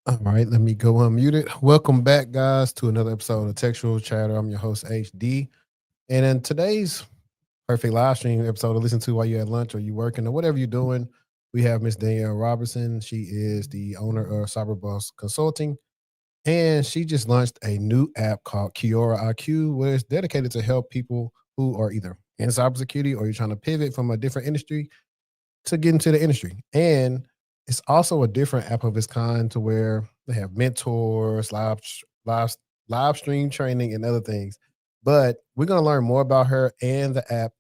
All right, let me go unmute it. Welcome back, guys, to another episode of Textual Chatter. I'm your host, HD. And in today's perfect live stream episode to listen to while you're at lunch or you working or whatever you're doing, we have Miss Danielle Robertson. She is the owner of Cyberboss Consulting. And she just launched a new app called Kyora IQ, where it's dedicated to help people who are either in cybersecurity or you're trying to pivot from a different industry to get into the industry. And it's also a different app of its kind to where they have mentors, live, live stream training, and other things. But we're going to learn more about her and the app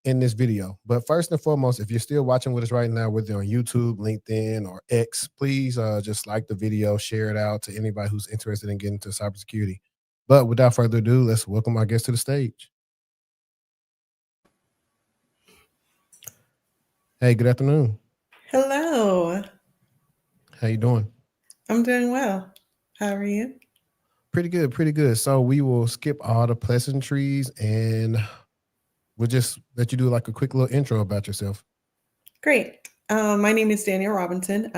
in this video. But first and foremost, if you're still watching with us right now, whether on YouTube, LinkedIn, or X, please just like the video, share it out to anybody who's interested in getting into cybersecurity. But without further ado, let's welcome our guest to the stage. Hey, good afternoon. Hello. How you doing? I'm doing well. How are you? Pretty good, pretty good. So we will skip all the pleasantries and we'll just let you do like a quick little intro about yourself. Great. My name is Danielle Robinson.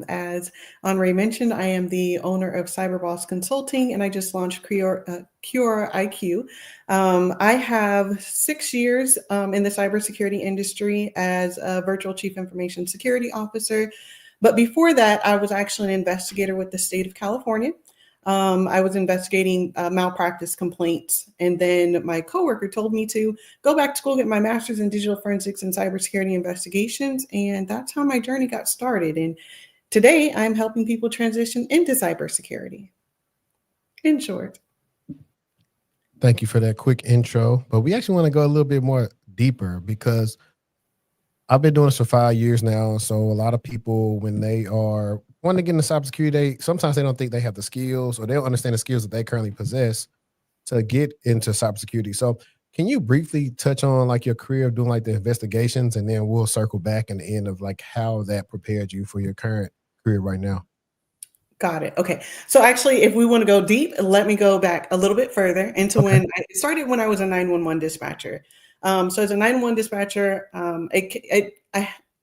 As Henri mentioned, I am the owner of Cyberboss Consulting, and I just launched Kyora IQ. I have 6 years in the cybersecurity industry as a virtual chief information security officer. But before that, I was actually an investigator with the state of California. I was investigating malpractice complaints, and then my coworker told me to go back to school, get my master's in digital forensics and cybersecurity investigations, and that's how my journey got started. And today, I'm helping people transition into cybersecurity. In short. Thank you for that quick intro. But we actually want to go a little bit more deeper because I've been doing this for 5 years now. So a lot of people, when they are wanting to get into cybersecurity, sometimes they don't think they have the skills or they don't understand the skills that they currently possess to get into cybersecurity. So can you briefly touch on like your career of doing like the investigations, and then we'll circle back in the end of like how that prepared you for your current career right now? Got it. Okay. So actually, if we want to go deep, let me go back a little bit further into Okay. when I started when I was a 911 dispatcher. So as a 911 dispatcher,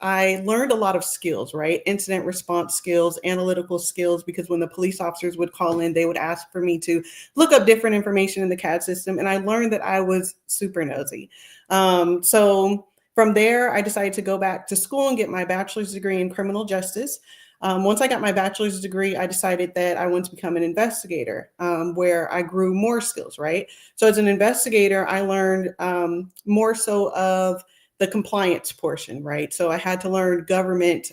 I learned a lot of skills, right? Incident response skills, analytical skills, because when the police officers would call in, they would ask for me to look up different information in the CAD system. And I learned that I was super nosy. So from there, I decided to go back to school and get my bachelor's degree in criminal justice. Once I got my bachelor's degree, I decided that I wanted to become an investigator, where I grew more skills, right? So as an investigator, I learned more so of the compliance portion, right? So I had to learn government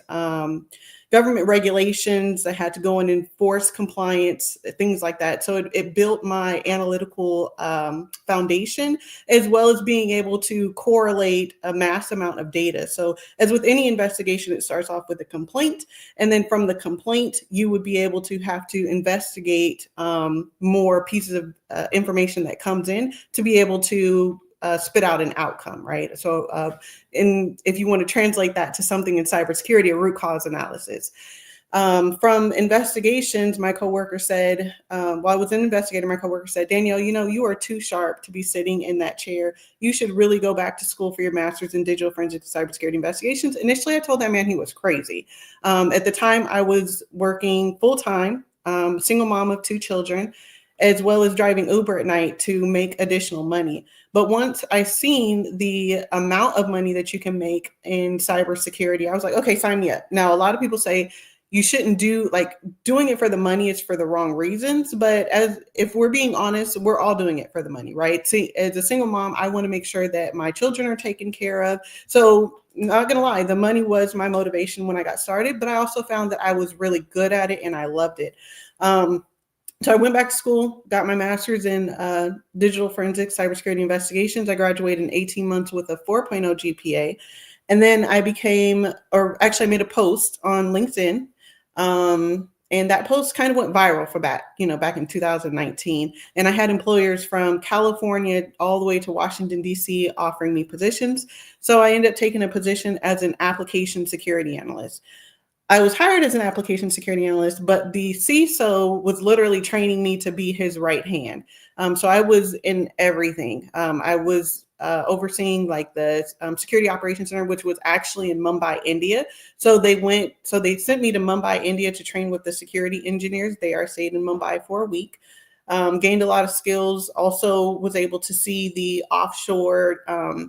regulations. I had to go and enforce compliance, things like that. So it built my analytical foundation, as well as being able to correlate a mass amount of data. So as with any investigation, it starts off with a complaint. And then from the complaint, you would be able to have to investigate more pieces of information that comes in to be able to spit out an outcome, right? So, if you want to translate that to something in cybersecurity, a root cause analysis. From investigations, my coworker said, while I was an investigator, my coworker said, Danielle, you are too sharp to be sitting in that chair. You should really go back to school for your master's in digital forensics and cybersecurity investigations. Initially, I told that man he was crazy. At the time, I was working full time, single mom of 2 children, as well as driving Uber at night to make additional money. But once I seen the amount of money that you can make in cybersecurity, I was like, okay, sign me up. Now, a lot of people say you shouldn't doing it for the money is for the wrong reasons. But if we're being honest, we're all doing it for the money, right? See, as a single mom, I want to make sure that my children are taken care of. So not gonna lie, the money was my motivation when I got started, but I also found that I was really good at it and I loved it. So I went back to school, got my master's in digital forensics, cybersecurity investigations. I graduated in 18 months with a 4.0 GPA. And then I I made a post on LinkedIn. And that post kind of went viral for back in 2019. And I had employers from California all the way to Washington, D.C. offering me positions. So I ended up taking a position as an application security analyst. I was hired as an application security analyst, but the CISO was literally training me to be his right hand. So I was in everything. I was overseeing like the security operations center, which was actually in Mumbai, India. So they sent me to Mumbai, India to train with the security engineers. They are stayed in Mumbai for a week. Gained a lot of skills, also was able to see the offshore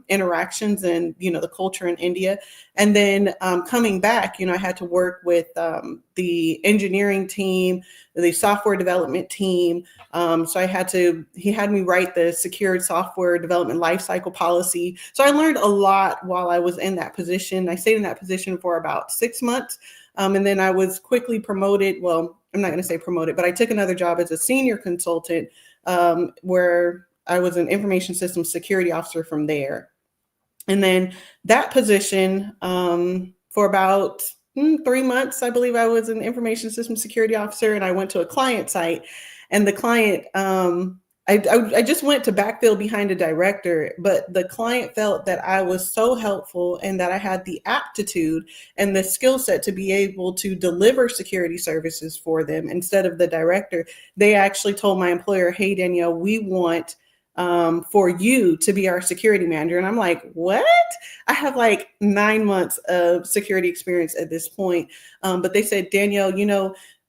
interactions and, the culture in India. And then coming back, I had to work with the engineering team, the software development team. So he had me write the secured software development lifecycle policy. So I learned a lot while I was in that position. I stayed in that position for about 6 months. And then I was quickly promoted. Well, I'm not going to say promoted, but I took another job as a senior consultant where I was an information systems security officer from there. And then that position for about 3 months, I believe I was an information systems security officer, and I went to a client site, and the client, I just went to backfill behind a director, but the client felt that I was so helpful and that I had the aptitude and the skill set to be able to deliver security services for them instead of the director. They actually told my employer, "Hey, Danielle, we want for you to be our security manager." And I'm like, what? I have like 9 months of security experience at this point. But they said, "Danielle,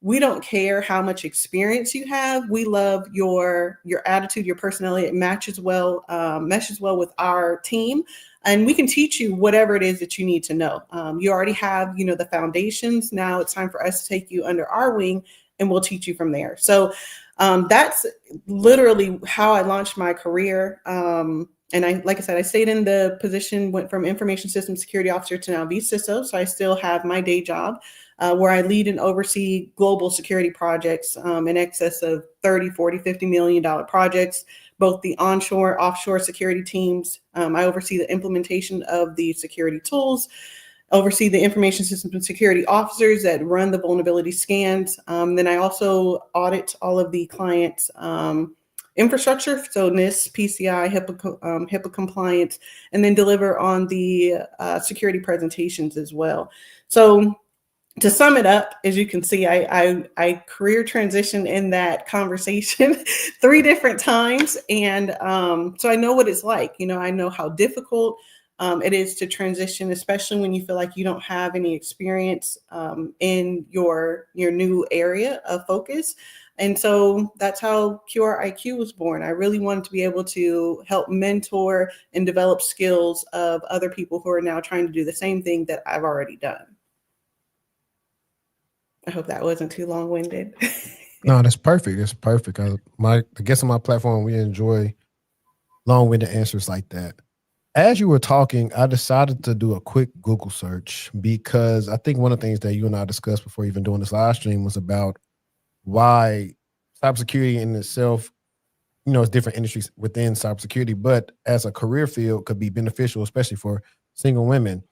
we don't care how much experience you have. We love your attitude, your personality. It meshes well with our team. And we can teach you whatever it is that you need to know. You already have, the foundations. Now it's time for us to take you under our wing, and we'll teach you from there." So that's literally how I launched my career. And like I said, I stayed in the position, went from information systems security officer to now CISO. So I still have my day job where I lead and oversee global security projects in excess of 30, 40, $50 million projects, both the onshore, offshore security teams. I oversee the implementation of the security tools, oversee the information systems and security officers that run the vulnerability scans. Then I also audit all of the clients' infrastructure, so NIST, PCI, HIPAA compliance, and then deliver on the security presentations as well. So to sum it up, as you can see, I career transitioned in that conversation 3 different times. And so I know what it's like. I know how difficult it is to transition, especially when you feel like you don't have any experience in your new area of focus. And so that's how Kyora IQ was born. I really wanted to be able to help mentor and develop skills of other people who are now trying to do the same thing that I've already done. I hope that wasn't too long-winded. No, that's perfect. That's perfect. I guess on my platform, we enjoy long-winded answers like that. As you were talking, I decided to do a quick Google search because I think one of the things that you and I discussed before even doing this live stream was about why cybersecurity in itself, it's different industries within cybersecurity, but as a career field could be beneficial, especially for single women.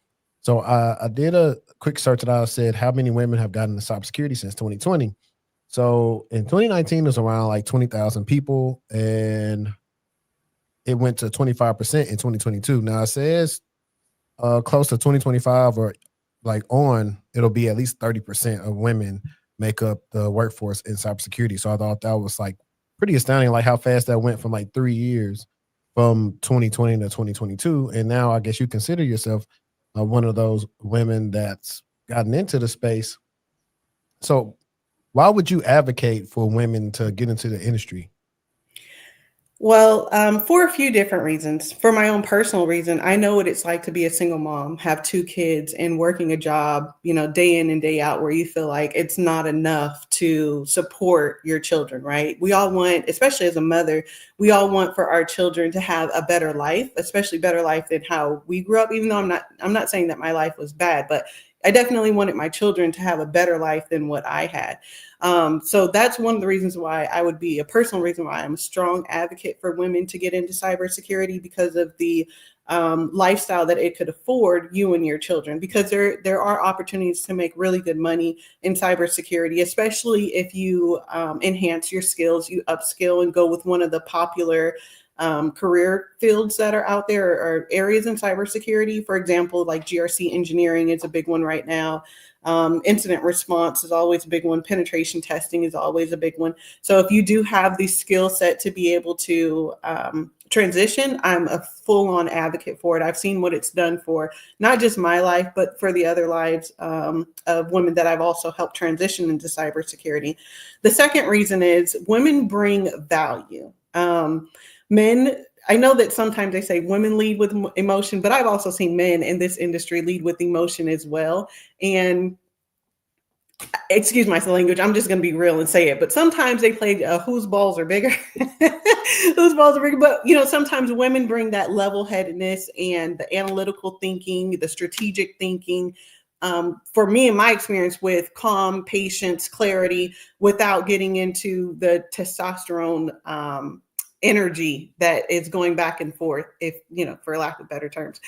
So I did a quick search that I said, how many women have gotten into cybersecurity since 2020? So in 2019, it was around like 20,000 people, and it went to 25% in 2022. Now it says close to 2025 or like it'll be at least 30% of women make up the workforce in cybersecurity. So I thought that was like pretty astounding, like how fast that went from like 3 years from 2020 to 2022. And now I guess you consider yourself one of those women that's gotten into the space. So why would you advocate for women to get into the industry? Well, for a few different reasons. For my own personal reason, I know what it's like to be a single mom, have 2 kids, and working a job, day in and day out, where you feel like it's not enough to support your children, right? We all want, especially as a mother, we all want for our children to have a better life, especially better life than how we grew up. Even though I'm not saying that my life was bad, but I definitely wanted my children to have a better life than what I had. So that's one of the reasons why I would be a personal reason why I'm a strong advocate for women to get into cybersecurity, because of the lifestyle that it could afford you and your children, because there are opportunities to make really good money in cybersecurity, especially if you enhance your skills, you upskill and go with one of the popular career fields that are out there, or areas in cybersecurity. For example, like GRC engineering is a big one right now. Incident response is always a big one. Penetration testing is always a big one. So if you do have the skill set to be able to transition, I'm a full-on advocate for it. I've seen what it's done for not just my life, but for the other lives of women that I've also helped transition into cybersecurity. The second reason is women bring value. Men, I know that sometimes they say women lead with emotion, but I've also seen men in this industry lead with emotion as well. And excuse my language, I'm just going to be real and say it, but sometimes they play whose balls are bigger. Whose balls are bigger. But, sometimes women bring that level-headedness and the analytical thinking, the strategic thinking. For me, in my experience, with calm, patience, clarity, without getting into the testosterone energy that is going back and forth, if for lack of better terms.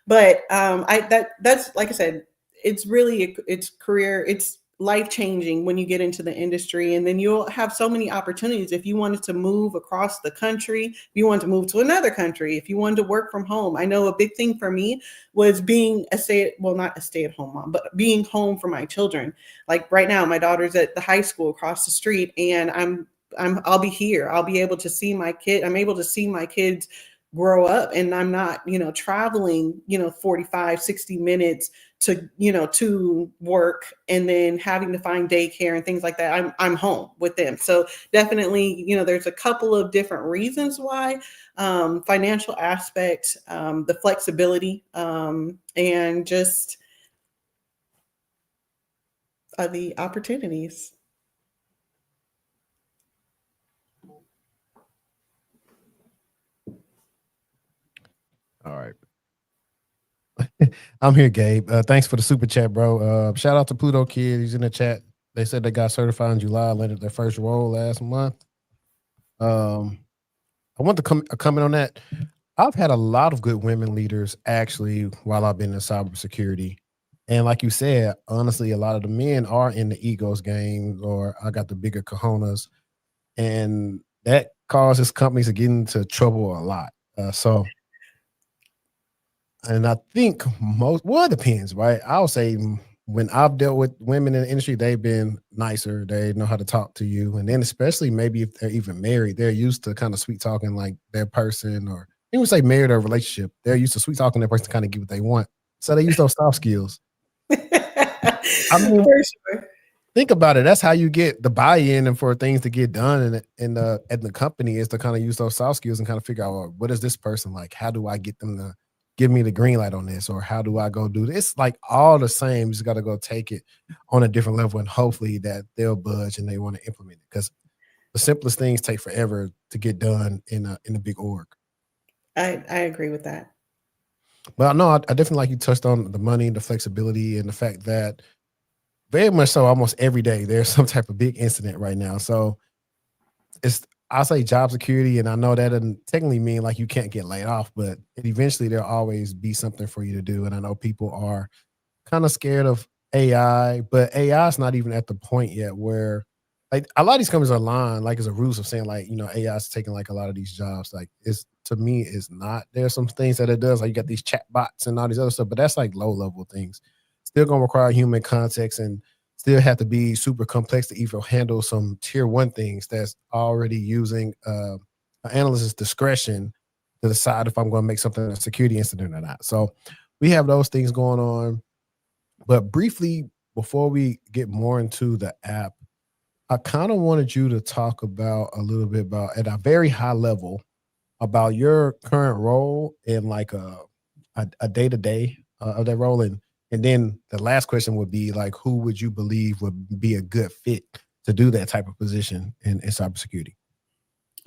But that's like I said, it's really it's career, it's life-changing when you get into the industry, and then you'll have so many opportunities. If you wanted to move across the country, if you wanted to move to another country, if you wanted to work from home. I know a big thing for me was being not a stay-at-home mom, but being home for my children. Like right now, my daughter's at the high school across the street, and I'll be here. I'll be able to see my kid. I'm able to see my kids grow up, and I'm not, traveling, 45, 60 minutes to work, and then having to find daycare and things like that. I'm home with them. So definitely, there's a couple of different reasons why, financial aspect, the flexibility, and just the opportunities. All right. I'm here, Gabe. Thanks for the super chat, bro. Shout out to Pluto Kid. He's in the chat. They said they got certified in July, landed their first role last month. I want to comment on that. I've had a lot of good women leaders actually while I've been in cybersecurity. And like you said, honestly, a lot of the men are in the egos games, or I got the bigger cojones. And that causes companies to get into trouble a lot. And I think it depends, right? I'll say when I've dealt with women in the industry, they've been nicer. They know how to talk to you. And then especially maybe if they're even married, they're used to kind of sweet talking like their person, or even say married or relationship. They're used to sweet talking their person to kind of get what they want. So they use those soft skills. I mean, For sure. think about it. That's how you get the buy-in and for things to get done in the company, is to kind of use those soft skills and kind of figure out, well, what is this person like? How do I get them to give me the green light on this? Or how do I go do this? Like all the same. You just got to go take it on a different level, and hopefully that they'll budge and they want to implement it, because the simplest things take forever to get done in a big org. I agree with that. But no, I definitely, like you touched on, the money, the flexibility, and the fact that very much so almost every day there's some type of big incident right now. So I'll say job security, and I know that doesn't technically mean like you can't get laid off, but eventually there'll always be something for you to do. And I know people are kind of scared of AI, but AI is not even at the point yet where, like, a lot of these companies are lying, like, as a ruse of saying, like, AI is taking like a lot of these jobs. Like, to me, it's not. There's some things that it does, like you got these chat bots and all these other stuff, but that's like low level things. Still gonna require human context, and still have to be super complex to even handle some tier one things that's already using an analyst's discretion to decide if I'm going to make something a security incident or not. So we have those things going on. But briefly, before we get more into the app, I kind of wanted you to talk about a little bit about, at a very high level, about your current role in like a day-to-day of that role. And then the last question would be, like, who would you believe would be a good fit to do that type of position in cybersecurity?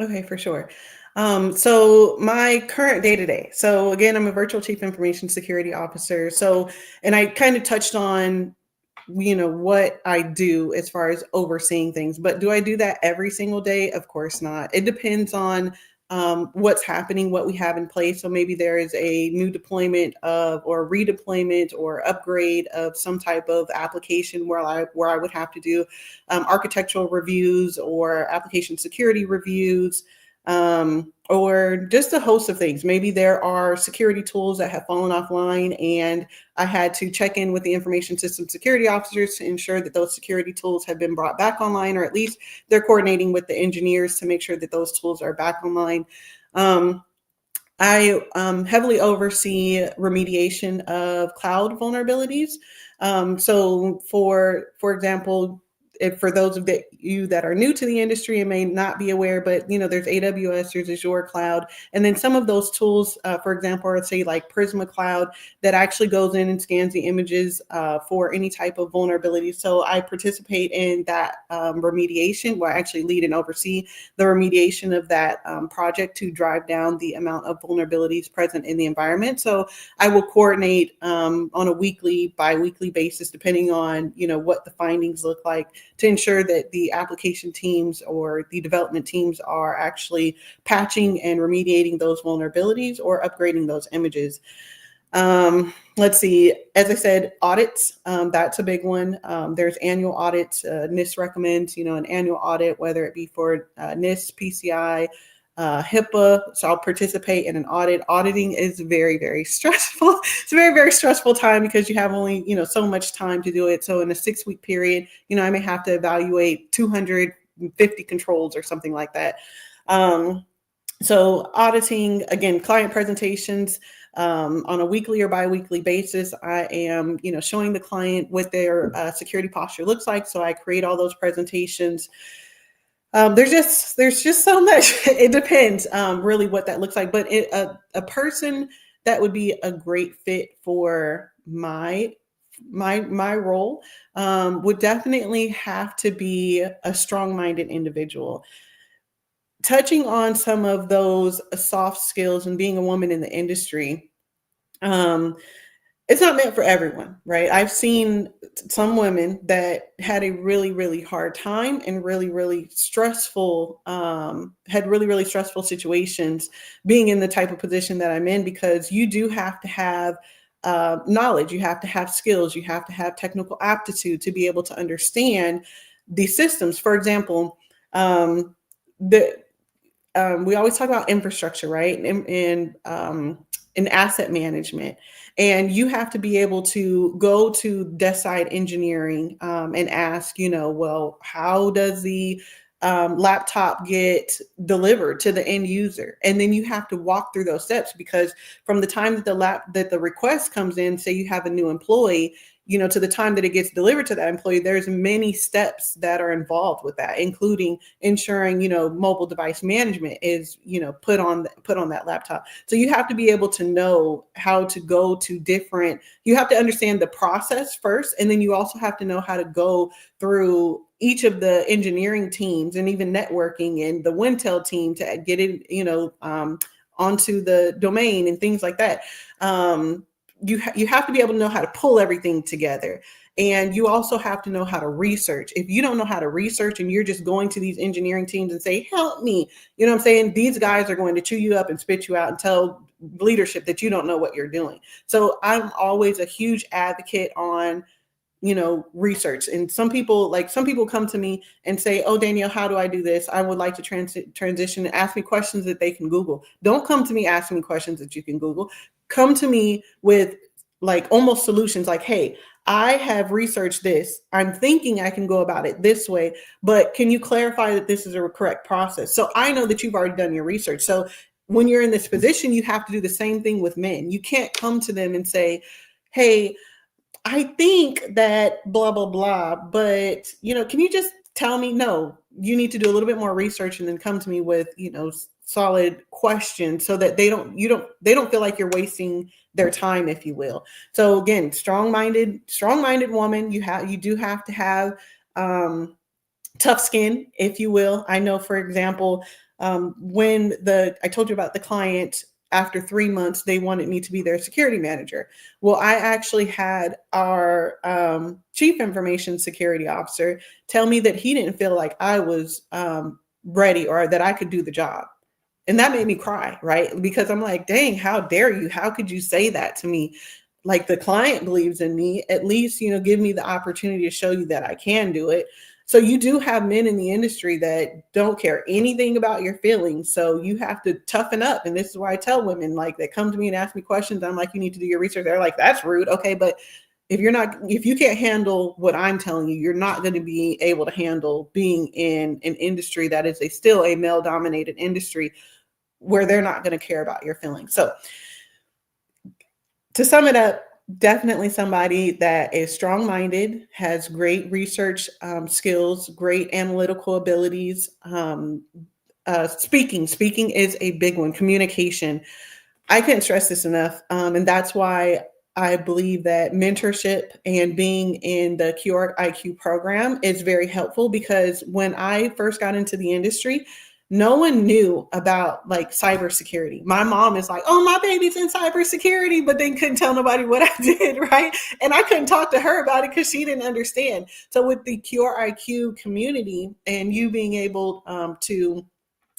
Okay, for sure. So my current day to day. So again, I'm a virtual chief information security officer. So, and I kind of touched on, what I do as far as overseeing things, but do I do that every single day? Of course not. It depends on what's happening, what we have in place. So maybe there is a new deployment of, or redeployment or upgrade of some type of application where I would have to do architectural reviews or application security reviews. or just a host of things. Maybe there are security tools that have fallen offline, and I had to check in with the information system security officers to ensure that those security tools have been brought back online, or at least they're coordinating with the engineers to make sure that those tools are back online. I heavily oversee remediation of cloud vulnerabilities. So for example, if for those of you that are new to the industry and may not be aware, but there's AWS, there's Azure Cloud, and then some of those tools, for example, I'd say like Prisma Cloud, that actually goes in and scans the images for any type of vulnerability. So I participate in that remediation, where I actually lead and oversee the remediation of that project to drive down the amount of vulnerabilities present in the environment. So I will coordinate on a weekly, bi-weekly basis, depending on what the findings look like, to ensure that the application teams or the development teams are actually patching and remediating those vulnerabilities or upgrading those images. Let's see, as I said, audits, that's a big one. There's annual audits. NIST recommends, an annual audit, whether it be for NIST, PCI, HIPAA. So I'll participate in an audit. Auditing is very, very stressful. It's a very, very stressful time because you have only, so much time to do it. So in a 6-week period, I may have to evaluate 250 controls or something like that. So auditing, again, client presentations on a weekly or biweekly basis. I am, showing the client what their security posture looks like. So I create all those presentations. There's just so much. It depends really what that looks like. But a person that would be a great fit for my role would definitely have to be a strong-minded individual. Touching on some of those soft skills and being a woman in the industry, it's not meant for everyone, right? I've seen some women that had a really, really hard time and really, really stressful, had really, really stressful situations being in the type of position that I'm in, because you do have to have knowledge, you have to have skills, you have to have technical aptitude to be able to understand the systems. For example, we always talk about infrastructure, right? And asset management. And you have to be able to go to desk side engineering and ask, well, how does the laptop get delivered to the end user? And then you have to walk through those steps, because from the time that the request comes in, say you have a new employee, to the time that it gets delivered to that employee, there's many steps that are involved with that, including ensuring, mobile device management is, put on that laptop. So you have to be able to know how to go to you have to understand the process first. And then you also have to know how to go through each of the engineering teams and even networking and the Wintel team to get it, onto the domain and things like that. You have to be able to know how to pull everything together. And you also have to know how to research. If you don't know how to research and you're just going to these engineering teams and say, help me, what I'm saying? These guys are going to chew you up and spit you out and tell leadership that you don't know what you're doing. So I'm always a huge advocate on research. And some people come to me and say, oh, Danielle, how do I do this? I would like to transition, and ask me questions that they can Google. Don't come to me asking me questions that you can Google. Come to me with like almost solutions like, hey, I have researched this. I'm thinking I can go about it this way, but can you clarify that this is a correct process? So I know that you've already done your research. So when you're in this position, you have to do the same thing with men. You can't come to them and say, hey, I think that blah, blah, blah, but, can you just tell me? No, you need to do a little bit more research and then come to me with, solid questions, so that they don't feel like you're wasting their time, if you will. So again, strong-minded woman, you do have to have tough skin, if you will. I know, for example, when I told you about the client, after 3 months, they wanted me to be their security manager. Well, I actually had our chief information security officer tell me that he didn't feel like I was ready or that I could do the job. And that made me cry, right? Because I'm like, dang, how dare you? How could you say that to me? Like, the client believes in me. At least, give me the opportunity to show you that I can do it. So you do have men in the industry that don't care anything about your feelings. So you have to toughen up. And this is why I tell women, like, they come to me and ask me questions. I'm like, you need to do your research. They're like, that's rude. Okay, but if you can't handle what I'm telling you, you're not going to be able to handle being in an industry that is still a male dominated industry where they're not going to care about your feelings. So to sum it up, definitely somebody that is strong-minded, has great research skills, great analytical abilities. Speaking is a big one. Communication. I couldn't stress this enough. And that's why I believe that mentorship and being in the Kyora IQ program is very helpful, because when I first got into the industry, no one knew about like cybersecurity. My mom is like, oh, my baby's in cybersecurity, but then couldn't tell nobody what I did, right? And I couldn't talk to her about it because she didn't understand. So with the Kyora IQ community and you being able to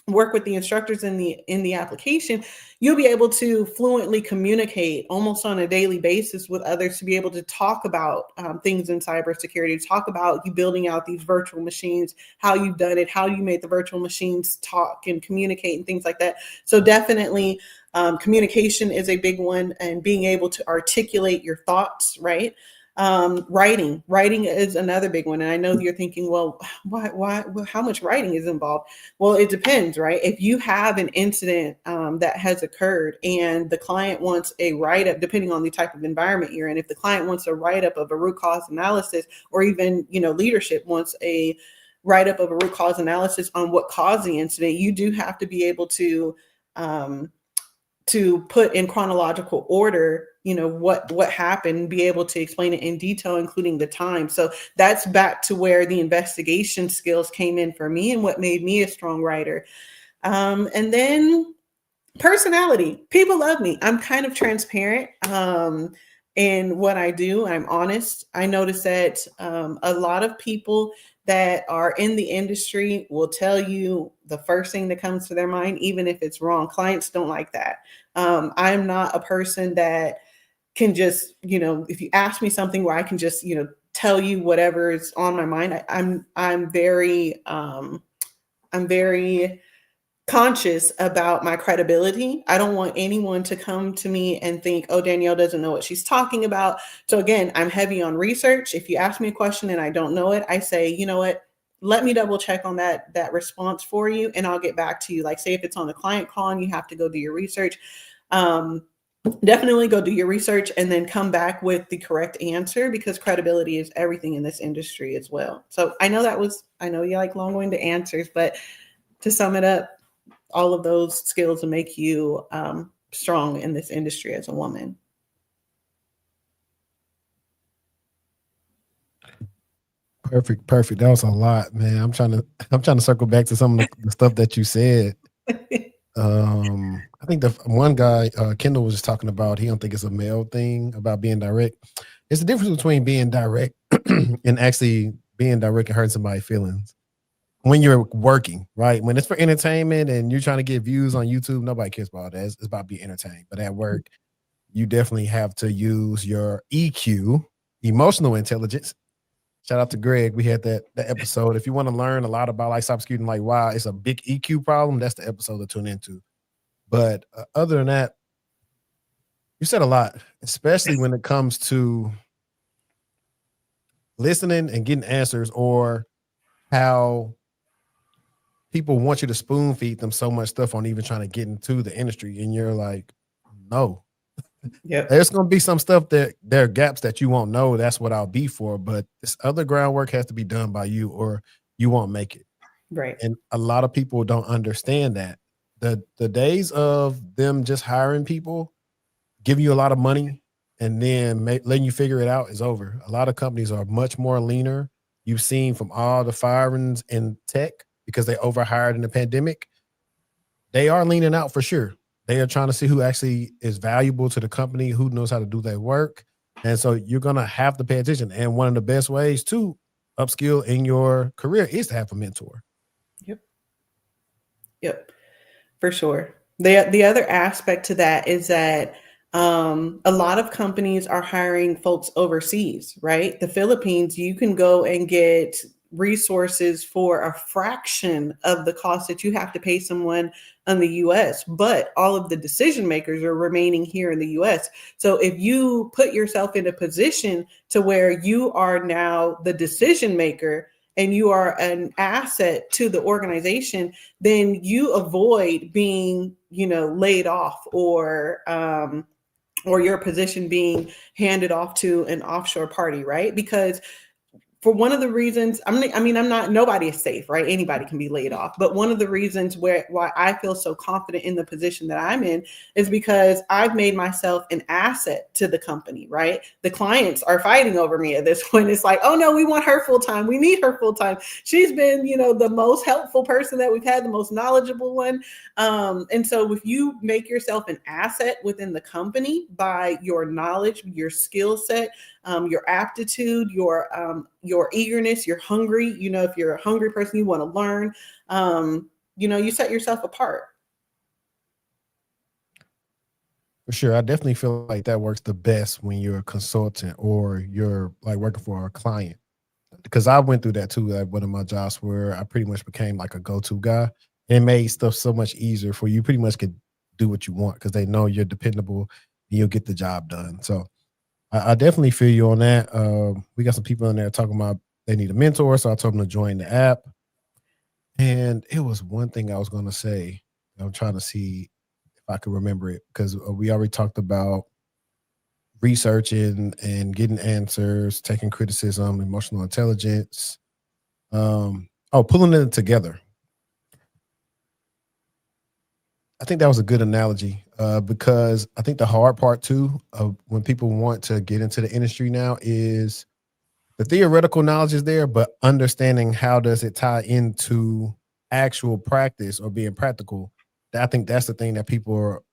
work with the instructors in the application, you'll be able to fluently communicate almost on a daily basis with others, to be able to talk about things in cybersecurity, talk about you building out these virtual machines, how you've done it, how you made the virtual machines talk and communicate and things like that. So definitely communication is a big one, and being able to articulate your thoughts, right? Writing is another big one. And I know you're thinking, well, why, how much writing is involved? Well, it depends, right? If you have an incident that has occurred and the client wants a write-up, depending on the type of environment you're in, if the client wants a write-up of a root cause analysis, or even, leadership wants a write-up of a root cause analysis on what caused the incident, you do have to be able to put in chronological order, what happened, be able to explain it in detail, including the time. So that's back to where the investigation skills came in for me and what made me a strong writer. And then personality. People love me. I'm kind of transparent in what I do. I'm honest. I notice that a lot of people that are in the industry will tell you the first thing that comes to their mind, even if it's wrong. Clients don't like that. I'm not a person that can just, if you ask me something where I can just, tell you whatever is on my mind. I'm very conscious about my credibility. I don't want anyone to come to me and think, oh, Danielle doesn't know what she's talking about. So again, I'm heavy on research. If you ask me a question and I don't know it, I say, you know what, let me double check on that response for you, and I'll get back to you. Like, say if it's on the client call and you have to go do your research, definitely go do your research and then come back with the correct answer, because credibility is everything in this industry as well. So I know you like long-winded answers, but to sum it up, all of those skills will make you strong in this industry as a woman. Perfect. That was a lot, man. I'm trying to circle back to some of the stuff that you said. I think the one guy, Kendall, was just talking about, he don't think it's a male thing about being direct. It's the difference between being direct and actually being direct and hurting somebody's feelings. When you're working, right? When it's for entertainment and you're trying to get views on YouTube, nobody cares about that. It's about being entertained. But at work, you definitely have to use your EQ, emotional intelligence. Shout out to Greg. We had that episode. If you want to learn a lot about like cybersecurity and like why it's a big EQ problem, that's the episode to tune into. But other than that, you said a lot, especially when it comes to listening and getting answers, or how people want you to spoon feed them so much stuff on even trying to get into the industry. And you're like, no. Yep. There's going to be some stuff that there are gaps that you won't know. That's what I'll be for. But this other groundwork has to be done by you, or you won't make it. Right. And a lot of people don't understand that. The days of them just hiring people, giving you a lot of money, and then letting you figure it out is over. A lot of companies are much more leaner. You've seen from all the firings in tech, because they overhired in the pandemic, they are leaning out for sure. They are trying to see who actually is valuable to the company, who knows how to do their work. And so you're going to have to pay attention. And one of the best ways to upskill in your career is to have a mentor. Yep. For sure. The other aspect to that is that a lot of companies are hiring folks overseas, right? The Philippines, you can go and get resources for a fraction of the cost that you have to pay someone in the US, but all of the decision makers are remaining here in the US. So if you put yourself in a position to where you are now the decision maker and you are an asset to the organization, then you avoid being, laid off or your position being handed off to an offshore party, right? Because for one of the reasons, nobody is safe, right? Anybody can be laid off. But one of the reasons why I feel so confident in the position that I'm in is because I've made myself an asset to the company, right? The clients are fighting over me at this point. It's like, oh no, we want her full time. We need her full time. She's been, the most helpful person that we've had, the most knowledgeable one. And so if you make yourself an asset within the company by your knowledge, your skill set, your aptitude, your eagerness, you're hungry, if you're a hungry person, you want to learn, you set yourself apart. For sure. I definitely feel like that works the best when you're a consultant or you're like working for a client. Because I went through that too, like one of my jobs where I pretty much became like a go-to guy. And it made stuff so much easier for you. Pretty much could do what you want because they know you're dependable and you'll get the job done. So I definitely feel you on that. We got some people in there talking about they need a mentor, so I told them to join the app. And it was one thing I was going to say. I'm trying to see if I can remember it because we already talked about researching and getting answers, taking criticism, emotional intelligence. Pulling it together. I think that was a good analogy because I think the hard part too of when people want to get into the industry now is the theoretical knowledge is there, but understanding how does it tie into actual practice or being practical. I think that's the thing that people are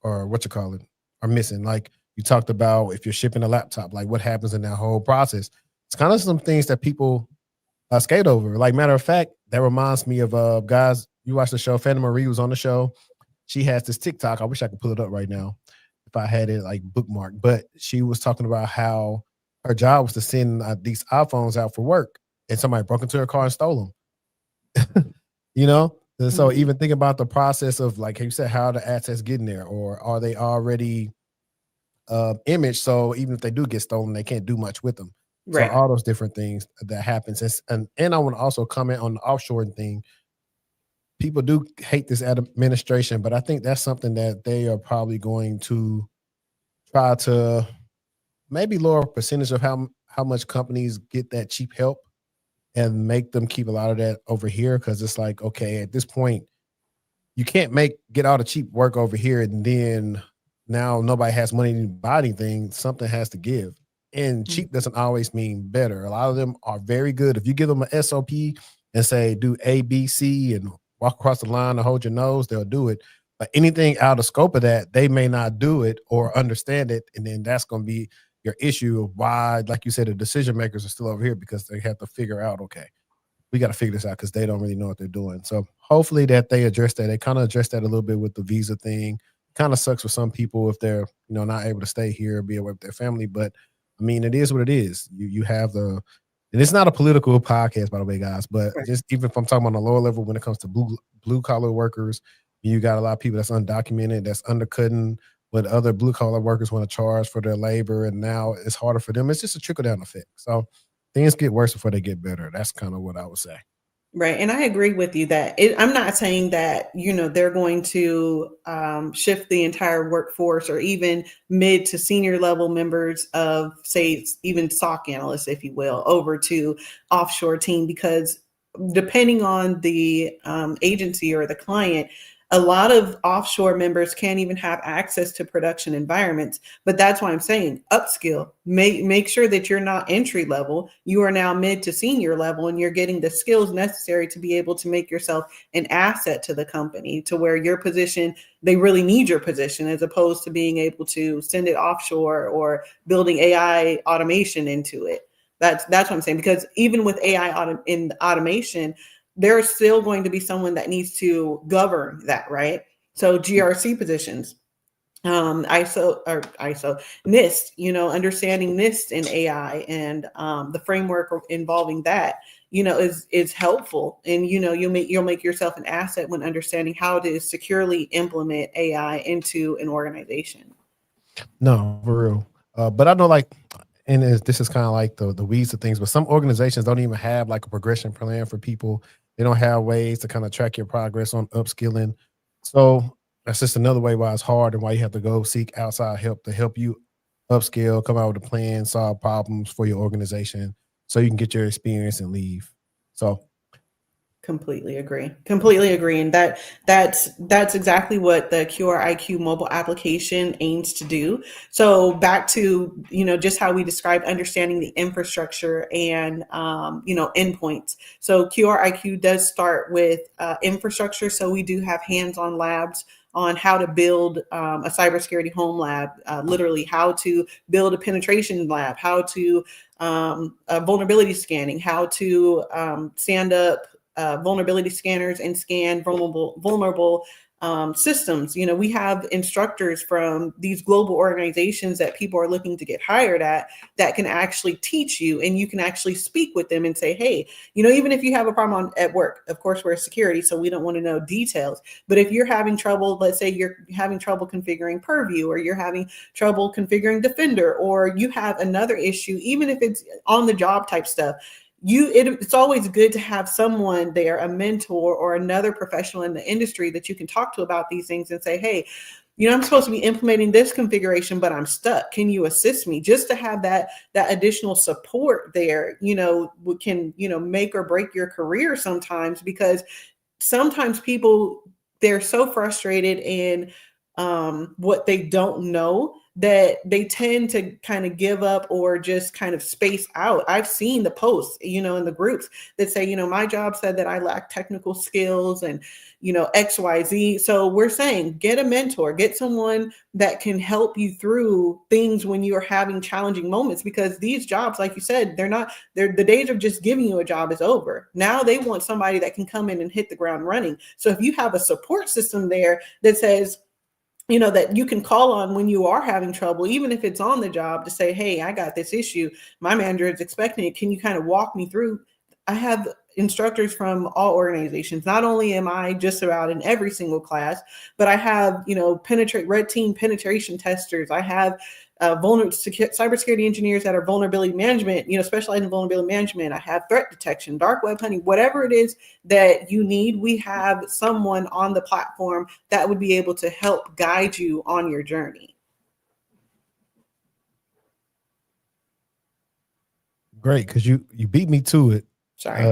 are missing. Like you talked about if you're shipping a laptop, like what happens in that whole process. It's kind of some things that people skate over. Like matter of fact, that reminds me of guys. You watched the show. Fannie Marie was on the show. She has this TikTok. I wish I could pull it up right now if I had it like bookmarked. But she was talking about how her job was to send these iPhones out for work, and somebody broke into her car and stole them. And so Mm-hmm. even think about the process of like you said, how the assets getting there, or are they already imaged? So even if they do get stolen, they can't do much with them. So Right. all those different things that happens, and I want to also comment on the offshoring thing. People do hate this administration, but I think that's something that they are probably going to try to maybe lower a percentage of how much companies get that cheap help and make them keep a lot of that over here because it's like, okay, at this point, you can't get all the cheap work over here and then now nobody has money to buy anything. Something has to give. And cheap doesn't always mean better. A lot of them are very good. If you give them an SOP and say do A, B, C and walk across the line and hold your nose, they'll do it. But anything out of scope of that, they may not do it or understand it. And then that's going to be your issue of why, like you said, the decision makers are still over here because they have to figure out, okay, we got to figure this out because they don't really know what they're doing. So hopefully that they address that. They kind of address that a little bit with the visa thing. Kind of sucks for some people if they're, not able to stay here, be away with their family. But I mean, it is what it is. You have and it's not a political podcast, by the way, guys, but Right. just even if I'm talking on a lower level when it comes to blue collar workers, you got a lot of people that's undocumented, that's undercutting what other blue collar workers want to charge for their labor. And now it's harder for them. It's just a trickle down effect. So things get worse before they get better. That's kind of what I would say. Right. And I agree with you that I'm not saying that, they're going to shift the entire workforce or even mid to senior level members of, say, even SOC analysts, if you will, over to offshore team, because depending on the agency or the client, a lot of offshore members can't even have access to production environments. But that's why I'm saying upskill, make sure that you're not entry level. You are now mid to senior level and you're getting the skills necessary to be able to make yourself an asset to the company to where your position, they really need your position as opposed to being able to send it offshore or building AI automation into it. That's what I'm saying, because even with AI in automation, there's still going to be someone that needs to govern that, right? So GRC positions, ISO, NIST, understanding NIST and AI and the framework involving that. is helpful. And, you'll make yourself an asset when understanding how to securely implement AI into an organization. No, for real. But I know, like, and this is kind of like the weeds of things, but some organizations don't even have like a progression plan for people. They don't have ways to kind of track your progress on upskilling. So that's just another way why it's hard and why you have to go seek outside help to help you upskill, come out with a plan, solve problems for your organization so you can get your experience and leave. So Completely agree. Completely agree. And that's exactly what the Kyora IQ mobile application aims to do. So back to, just how we described understanding the infrastructure and, endpoints. So Kyora IQ does start with infrastructure. So we do have hands-on labs on how to build a cybersecurity home lab, literally how to build a penetration lab, how to vulnerability scanning, how to stand up vulnerability scanners and scan vulnerable systems. We have instructors from these global organizations that people are looking to get hired at that can actually teach you, and you can actually speak with them and say, hey, even if you have a problem at work, of course, we're security, so we don't want to know details. But if you're having trouble, let's say you're having trouble configuring Purview, or you're having trouble configuring Defender, or you have another issue, even if it's on the job type stuff, it's always good to have someone there, a mentor or another professional in the industry that you can talk to about these things and say, hey, I'm supposed to be implementing this configuration, but I'm stuck. Can you assist me? Just to have that additional support there, can, make or break your career sometimes, because sometimes people, they're so frustrated in what they don't know that they tend to kind of give up or just kind of space out. I've seen the posts, in the groups that say, my job said that I lack technical skills and, XYZ. So we're saying, get a mentor, get someone that can help you through things when you're having challenging moments, because these jobs, like you said, the days of just giving you a job is over. Now they want somebody that can come in and hit the ground running. So if you have a support system there that says, that you can call on when you are having trouble, even if it's on the job, to say, hey, I got this issue. My manager is expecting it. Can you kind of walk me through? I have instructors from all organizations. Not only am I just about in every single class, but I have, red team penetration testers. I have cybersecurity engineers that are vulnerability management, specialize in vulnerability management. I have threat detection, dark web hunting, whatever it is that you need. We have someone on the platform that would be able to help guide you on your journey. great, because you beat me to it. Sorry.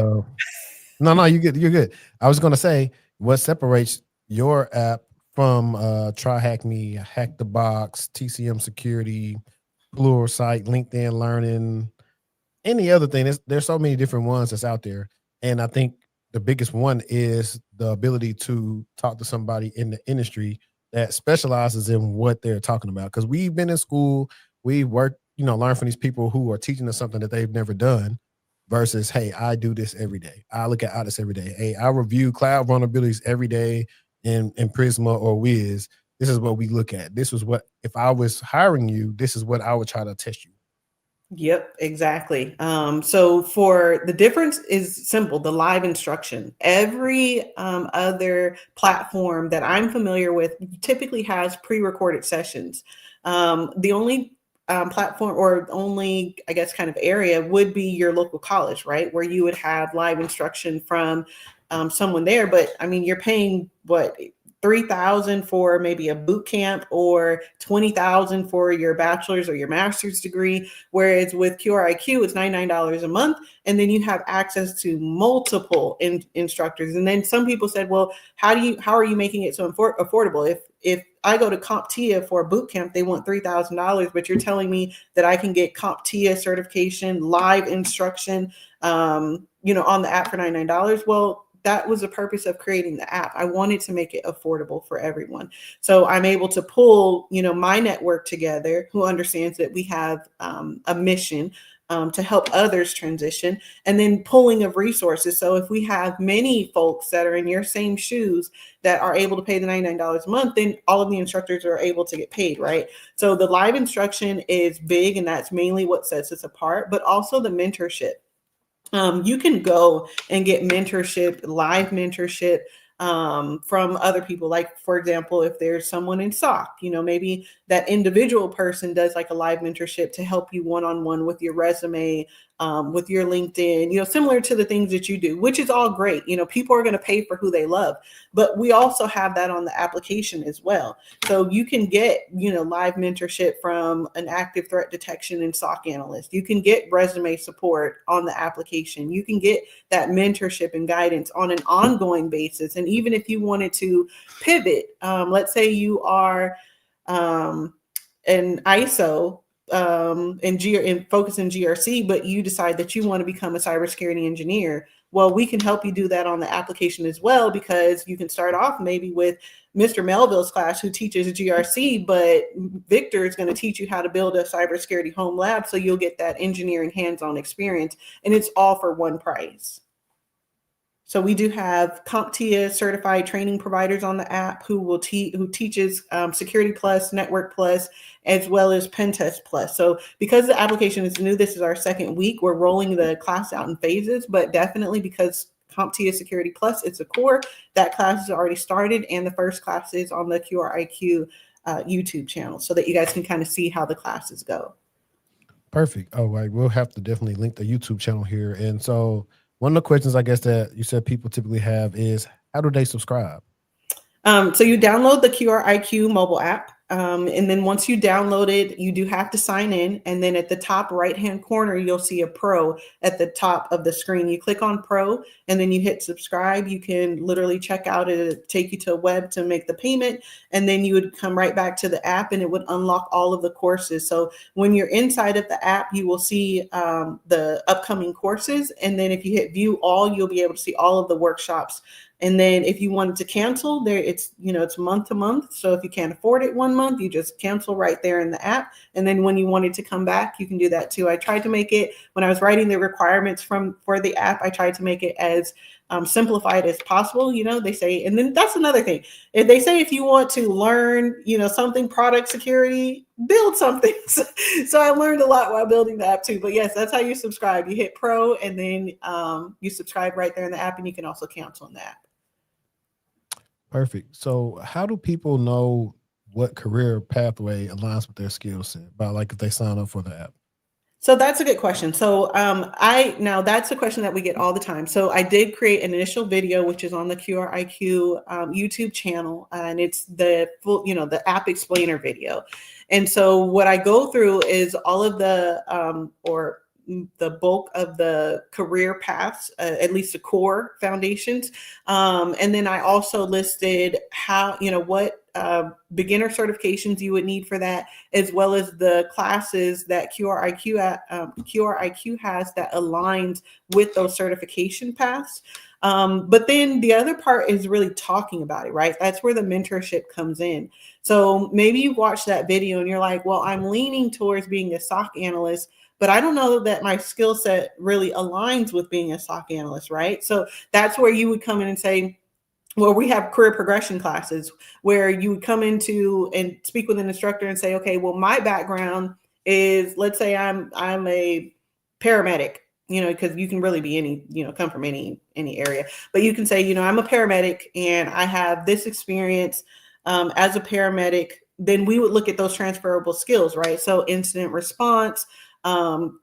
No, you're good. You're good. I was going to say, what separates your app from Try Hack Me, Hack the Box, TCM Security, Pluralsight, LinkedIn Learning, any other thing? There's so many different ones that's out there, and I think the biggest one is the ability to talk to somebody in the industry that specializes in what they're talking about. Because we've been in school, we work, learn from these people who are teaching us something that they've never done. Versus, hey, I do this every day. I look at audits every day. Hey, I review cloud vulnerabilities every day in Prisma or Wiz. This is what we look at. This was what, if I was hiring you, this is what I would try to test you. Yep, exactly. So for the difference is simple, the live instruction. Every other platform that I'm familiar with typically has pre-recorded sessions. The only platform or only, I guess, kind of area would be your local college, right? Where you would have live instruction from someone there. But I mean, you're paying what, $3,000 for maybe a boot camp, or $20,000 for your bachelor's or your master's degree. Whereas with Kyora IQ, it's $99 a month. And then you have access to multiple instructors. And then some people said, well, how are you making it so affordable? If I go to CompTIA for a boot camp, they want $3,000, but you're telling me that I can get CompTIA certification, live instruction, on the app for $99. Well, that was the purpose of creating the app. I wanted to make it affordable for everyone. So I'm able to pull, my network together, who understands that we have a mission to help others transition, and then pulling of resources. So if we have many folks that are in your same shoes that are able to pay the $99 a month, then all of the instructors are able to get paid, right? So the live instruction is big, and that's mainly what sets us apart, but also the mentorship. You can go and get mentorship, live mentorship from other people. Like, for example, if there's someone in SOC, maybe that individual person does like a live mentorship to help you one-on-one with your resume, with your LinkedIn, similar to the things that you do, which is all great. People are going to pay for who they love, but we also have that on the application as well. So you can get, live mentorship from an active threat detection and SOC analyst. You can get resume support on the application. You can get that mentorship and guidance on an ongoing basis. And even if you wanted to pivot, let's say you are an ISO and focus in GRC, but you decide that you want to become a cybersecurity engineer. Well, we can help you do that on the application as well, because you can start off maybe with Mr. Melville's class, who teaches GRC, but Victor is going to teach you how to build a cybersecurity home lab. So you'll get that engineering hands-on experience, and it's all for one price. So we do have CompTIA certified training providers on the app who teaches Security Plus, Network Plus, as well as Pen Test Plus. So because the application is new, this is our second week. We're rolling the class out in phases, but definitely because CompTIA Security Plus, it's a core, that class has already started, and the first class is on the Kyora IQ YouTube channel, so that you guys can kind of see how the classes go. Perfect. Oh, right. We'll have to definitely link the YouTube channel here. And so one of the questions I guess that you said people typically have is, how do they subscribe? So you download the Kyora IQ mobile app. And then once you download it, you do have to sign in. And then at the top right-hand corner, you'll see a pro at the top of the screen. You click on pro and then you hit subscribe. You can literally check out. It'll take you to a web to make the payment. And then you would come right back to the app and it would unlock all of the courses. So when you're inside of the app, you will see the upcoming courses. And then if you hit view all, you'll be able to see all of the workshops. And then if you wanted to cancel there, it's month to month. So if you can't afford it 1 month, you just cancel right there in the app. And then when you wanted to come back, you can do that too. I tried to make it, when I was writing the requirements for the app, I tried to make it as simplified as possible. They say, and then that's another thing. If they say, if you want to learn, something, product security, build something. So I learned a lot while building the app too. But yes, that's how you subscribe. You hit pro and then you subscribe right there in the app, and you can also cancel in the app. Perfect. So how do people know what career pathway aligns with their skill set by, like, if they sign up for the app? So that's a good question. So now that's a question that we get all the time. So I did create an initial video, which is on the Kyora IQ YouTube channel, and it's the full, the app explainer video. And so what I go through is all of the the bulk of the career paths, at least the core foundations. And then I also listed how, what beginner certifications you would need for that, as well as the classes that Kyora IQ has that aligns with those certification paths. But then the other part is really talking about it, right? That's where the mentorship comes in. So maybe you watch that video and you're like, well, I'm leaning towards being a SOC analyst, but I don't know that my skill set really aligns with being a SOC analyst, right? So that's where you would come in and say, well, we have career progression classes where you would come into and speak with an instructor and say, okay, well, my background is, let's say I'm a paramedic, because you can really be any, come from any area, but you can say, I'm a paramedic and I have this experience as a paramedic. Then we would look at those transferable skills, right? So incident response,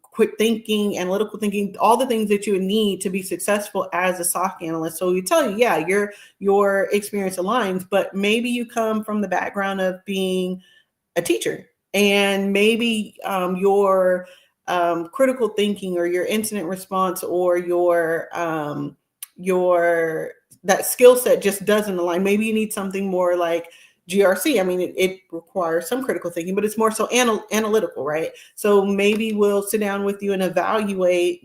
quick thinking, analytical thinking, all the things that you would need to be successful as a SOC analyst. So we tell you, yeah, your experience aligns, but maybe you come from the background of being a teacher, and maybe your critical thinking or your incident response or your that skill set just doesn't align. Maybe you need something more like GRC. I mean, it requires some critical thinking, but it's more so analytical, right? So maybe we'll sit down with you and evaluate,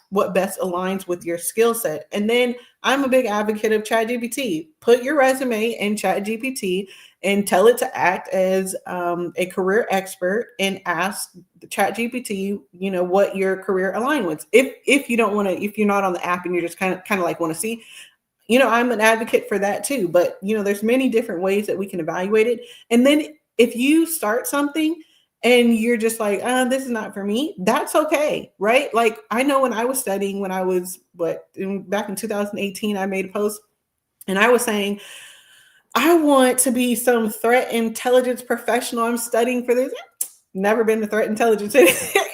what best aligns with your skill set. And then I'm a big advocate of ChatGPT. Put your resume in ChatGPT and tell it to act as a career expert and ask the ChatGPT, what your career align with. If you don't want to, if you're not on the app and you're just kind of like want to see, I'm an advocate for that too, but there's many different ways that we can evaluate it. And then if you start something and you're just like, this is not for me, that's okay, right? Like, I know when I was studying, when I was back in 2018, I made a post and I was saying, I want to be some threat intelligence professional. I'm studying for this. Never been to threat intelligence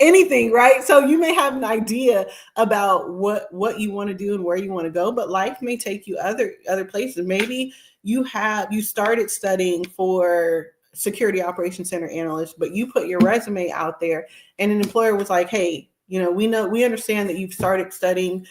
anything, right? So you may have an idea about what you want to do and where you want to go, but life may take you other places. Maybe you started studying for security operations center analyst, but you put your resume out there and an employer was like, hey, we understand that you've started studying,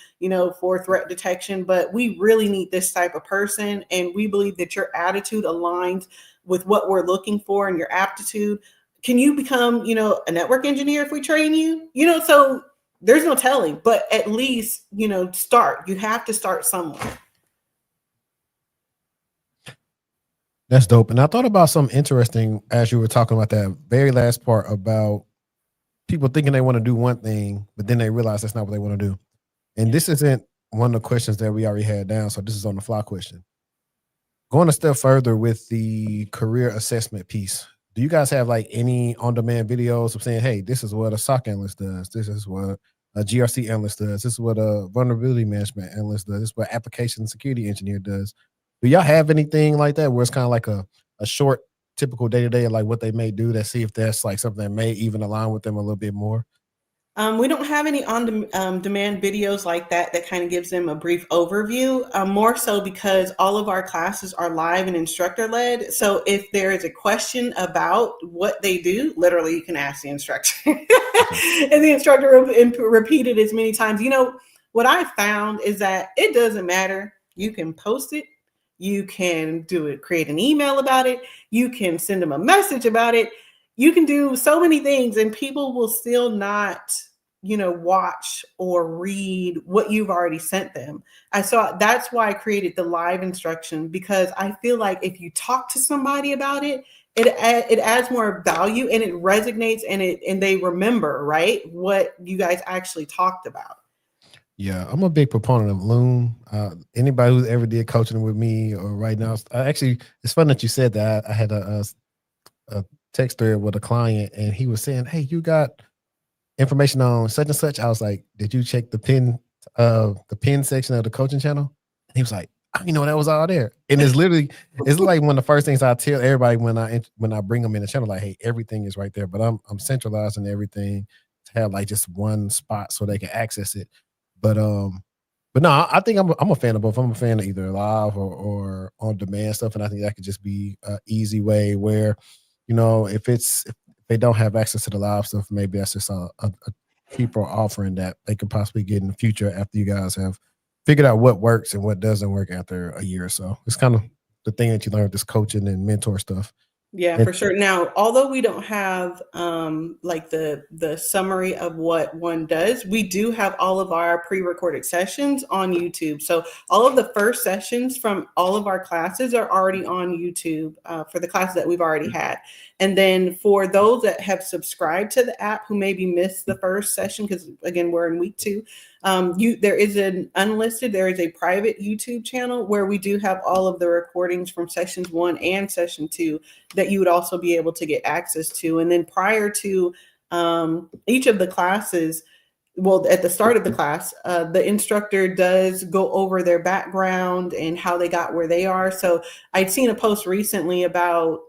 for threat detection, but we really need this type of person. And we believe that your attitude aligns with what we're looking for and your aptitude. Can you become, a network engineer if we train you? So there's no telling, but at least, start. You have to start somewhere. That's dope. And I thought about something interesting as you were talking about that very last part about people thinking they want to do one thing, but then they realize that's not what they want to do. And this isn't one of the questions that we already had down. So this is on the fly question. Going a step further with the career assessment piece, do you guys have like any on-demand videos of saying, hey, this is what a SOC analyst does. This is what a GRC analyst does. This is what a vulnerability management analyst does. This is what application security engineer does. Do y'all have anything like that where it's kind of like a short, typical day-to-day, like what they may do, to see if that's like something that may even align with them a little bit more? We don't have any on-demand videos like that kind of gives them a brief overview, more so because all of our classes are live and instructor-led. So if there is a question about what they do, literally you can ask the instructor. And the instructor will repeat it as many times. What I found is that it doesn't matter. You can post it. You can create an email about it. You can send them a message about it. You can do so many things and people will still not, watch or read what you've already sent them. That's why I created the live instruction, because I feel like if you talk to somebody about it, it adds more value and it resonates and they remember, right, what you guys actually talked about. Yeah, I'm a big proponent of Loom. Anybody who's ever did coaching with me or right now, actually, it's fun that you said that. I had a text thread with a client and he was saying, hey, you got information on such and such. I was like, did you check the pin section of the coaching channel? And he was like, I didn't know that was all there. And it's like one of the first things I tell everybody when I bring them in the channel, like, hey, everything is right there, but I'm centralizing everything to have like just one spot so they can access it. But no, I think I'm a fan of both. I'm a fan of either live or on demand stuff, and I think that could just be an easy way where, if they don't have access to the live stuff, maybe that's just a cheaper offering that they could possibly get in the future after you guys have figured out what works and what doesn't work after a year or so. It's kind of the thing that you learn with this coaching and mentor stuff. Yeah, for sure. Now, although we don't have like the summary of what one does, we do have all of our pre-recorded sessions on YouTube. So all of the first sessions from all of our classes are already on YouTube for the classes that we've already had. And then for those that have subscribed to the app who maybe missed the first session, because again, we're in week 2, there is there is a private YouTube channel where we do have all of the recordings from sessions 1 and session 2 that you would also be able to get access to. And then prior to each of the classes, at the start of the class, the instructor does go over their background and how they got where they are. So I'd seen a post recently about,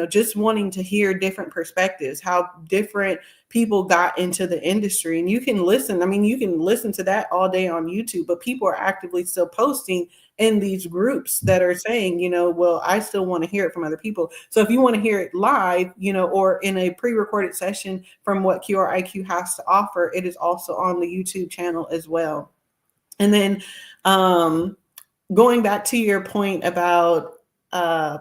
just wanting to hear different perspectives, how different people got into the industry. And you can listen. I mean, you can listen to that all day on YouTube, but people are actively still posting in these groups that are saying, well, I still want to hear it from other people. So if you want to hear it live, or in a pre-recorded session from what Kyora IQ has to offer, it is also on the YouTube channel as well. And then going back to your point about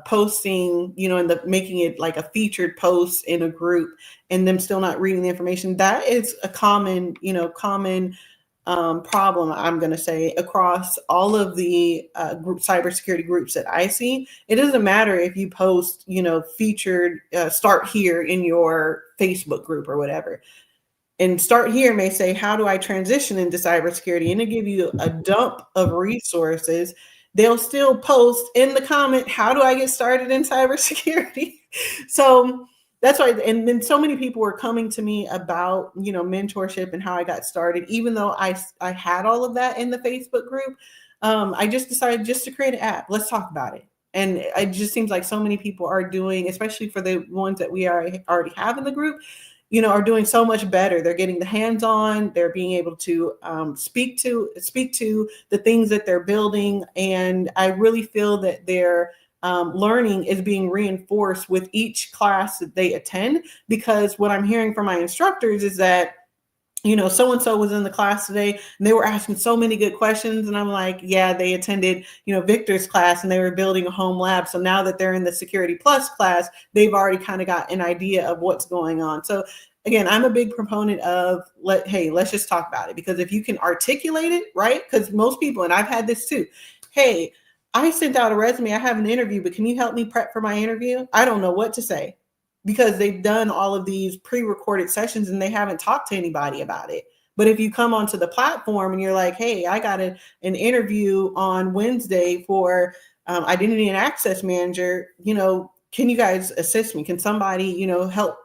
posting, and making it like a featured post in a group and them still not reading the information, that is a common problem, I'm going to say, across all of the group cybersecurity groups that I see. It doesn't matter if you post, featured start here in your Facebook group or whatever. And start here may say, how do I transition into cybersecurity? And it'll give you a dump of resources. They'll still post in the comment, how do I get started in cybersecurity? So That's right. And then so many people were coming to me about, mentorship and how I got started, even though I had all of that in the Facebook group. I just decided just to create an app. Let's talk about it. And it just seems like so many people are doing, especially for the ones that we already have in the group, are doing so much better. They're getting the hands-on. They're being able to speak to the things that they're building, and I really feel that they're learning is being reinforced with each class that they attend, because what I'm hearing from my instructors is that so and so was in the class today and they were asking so many good questions, and I'm like, yeah, they attended Victor's class and they were building a home lab, so now that they're in the Security Plus class, they've already kind of got an idea of what's going on. So again, I'm a big proponent of let's just talk about it, because if you can articulate it right, because most people, and I've had this too, hey, I sent out a resume, I have an interview, but can you help me prep for my interview? I don't know what to say, because they've done all of these pre-recorded sessions and they haven't talked to anybody about it. But if you come onto the platform and you're like, hey, I got an interview on Wednesday for identity and access manager, can you guys assist me? Can somebody, help,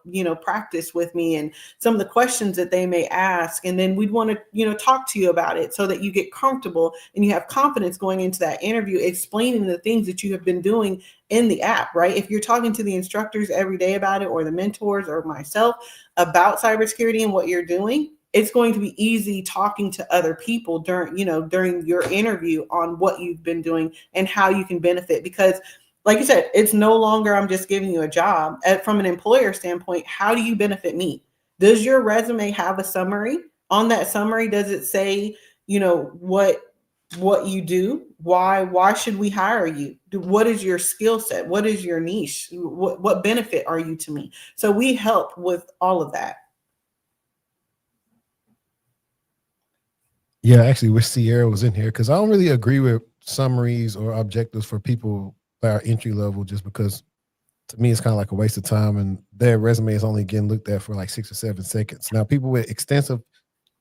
practice with me and some of the questions that they may ask? And then we'd want to, talk to you about it so that you get comfortable and you have confidence going into that interview, explaining the things that you have been doing in the app, right? If you're talking to the instructors every day about it, or the mentors or myself about cybersecurity and what you're doing, it's going to be easy talking to other people during your interview on what you've been doing and how you can benefit. Because like you said, it's no longer I'm just giving you a job. From an employer standpoint, how do you benefit me? Does your resume have a summary? On that summary, does it say, what you do? Why should we hire you? What is your skill set? What is your niche? What benefit are you to me? So we help with all of that. Yeah, actually, wish Sierra was in here, because I don't really agree with summaries or objectives for people that are entry level, just because to me it's kind of like a waste of time, and their resume is only getting looked at for like 6 or 7 seconds. Now, people with extensive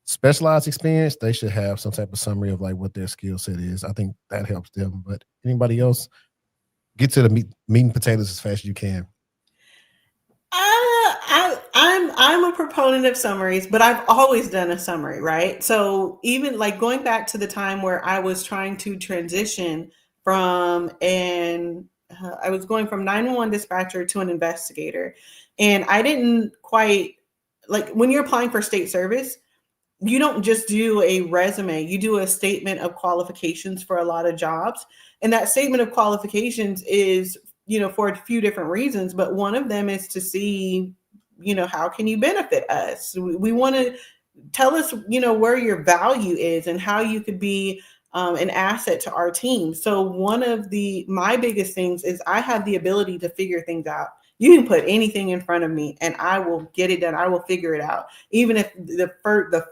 specialized experience, they should have some type of summary of like what their skill set is. I think that helps them. But anybody else, get to the meat and potatoes as fast as you can. I'm a proponent of summaries, but I've always done a summary, right? So even like going back to the time where I was trying to transition from I was going from 911 dispatcher to an investigator, and I didn't quite, like, when you're applying for state service, you don't just do a resume, you do a statement of qualifications for a lot of jobs. And that statement of qualifications is, for a few different reasons, but one of them is to see, how can you benefit us? We want to tell us, where your value is and how you could be an asset to our team. So one of my biggest things is I have the ability to figure things out. You can put anything in front of me and I will get it done. I will figure it out. Even if the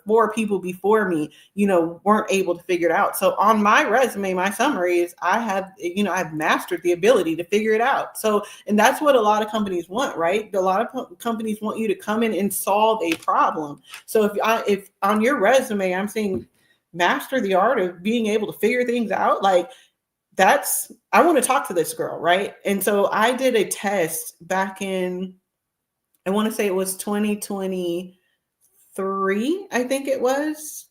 4 people before me, weren't able to figure it out. So on my resume, my summary is I've mastered the ability to figure it out. So, and that's what a lot of companies want, right? A lot of companies want you to come in and solve a problem. So if on your resume, I'm saying master the art of being able to figure things out, like, I want to talk to this girl, right? And so I did a test back in, I want to say it was 2023. I think it was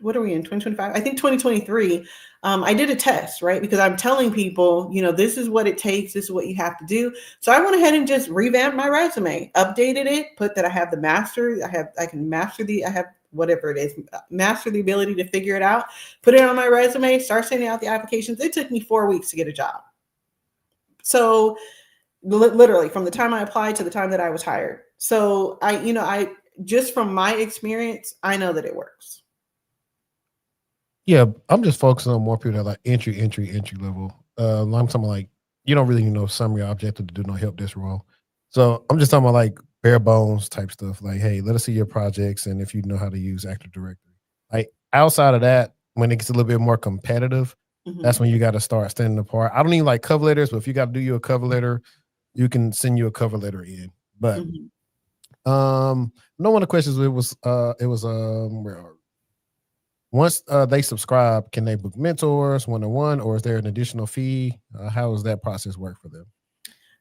what are we in, 2025? I think 2023. I did a test, right? Because I'm telling people, this is what it takes. This is what you have to do. So I went ahead and just revamped my resume, updated it, put that I have I have whatever it is, master the ability to figure it out, put it on my resume, start sending out the applications. It took me 4 weeks to get a job. So literally from the time I applied to the time that I was hired. So I just from my experience, I know that it works. Yeah, I'm just focusing on more people that are like entry level. I'm talking like you don't really know summary or objective to do no help desk role. So I'm just talking about like bare bones type stuff. Like, hey, let us see your projects and if you know how to use Active Directory. Like outside of that, when it gets a little bit more competitive, that's when you got to start standing apart. I don't even like cover letters, but if you got to do you a cover letter, you can send you a cover letter in. But no one of the questions it was where are we? Once they subscribe, can they book mentors one-on-one, or is there an additional fee? How does that process work for them?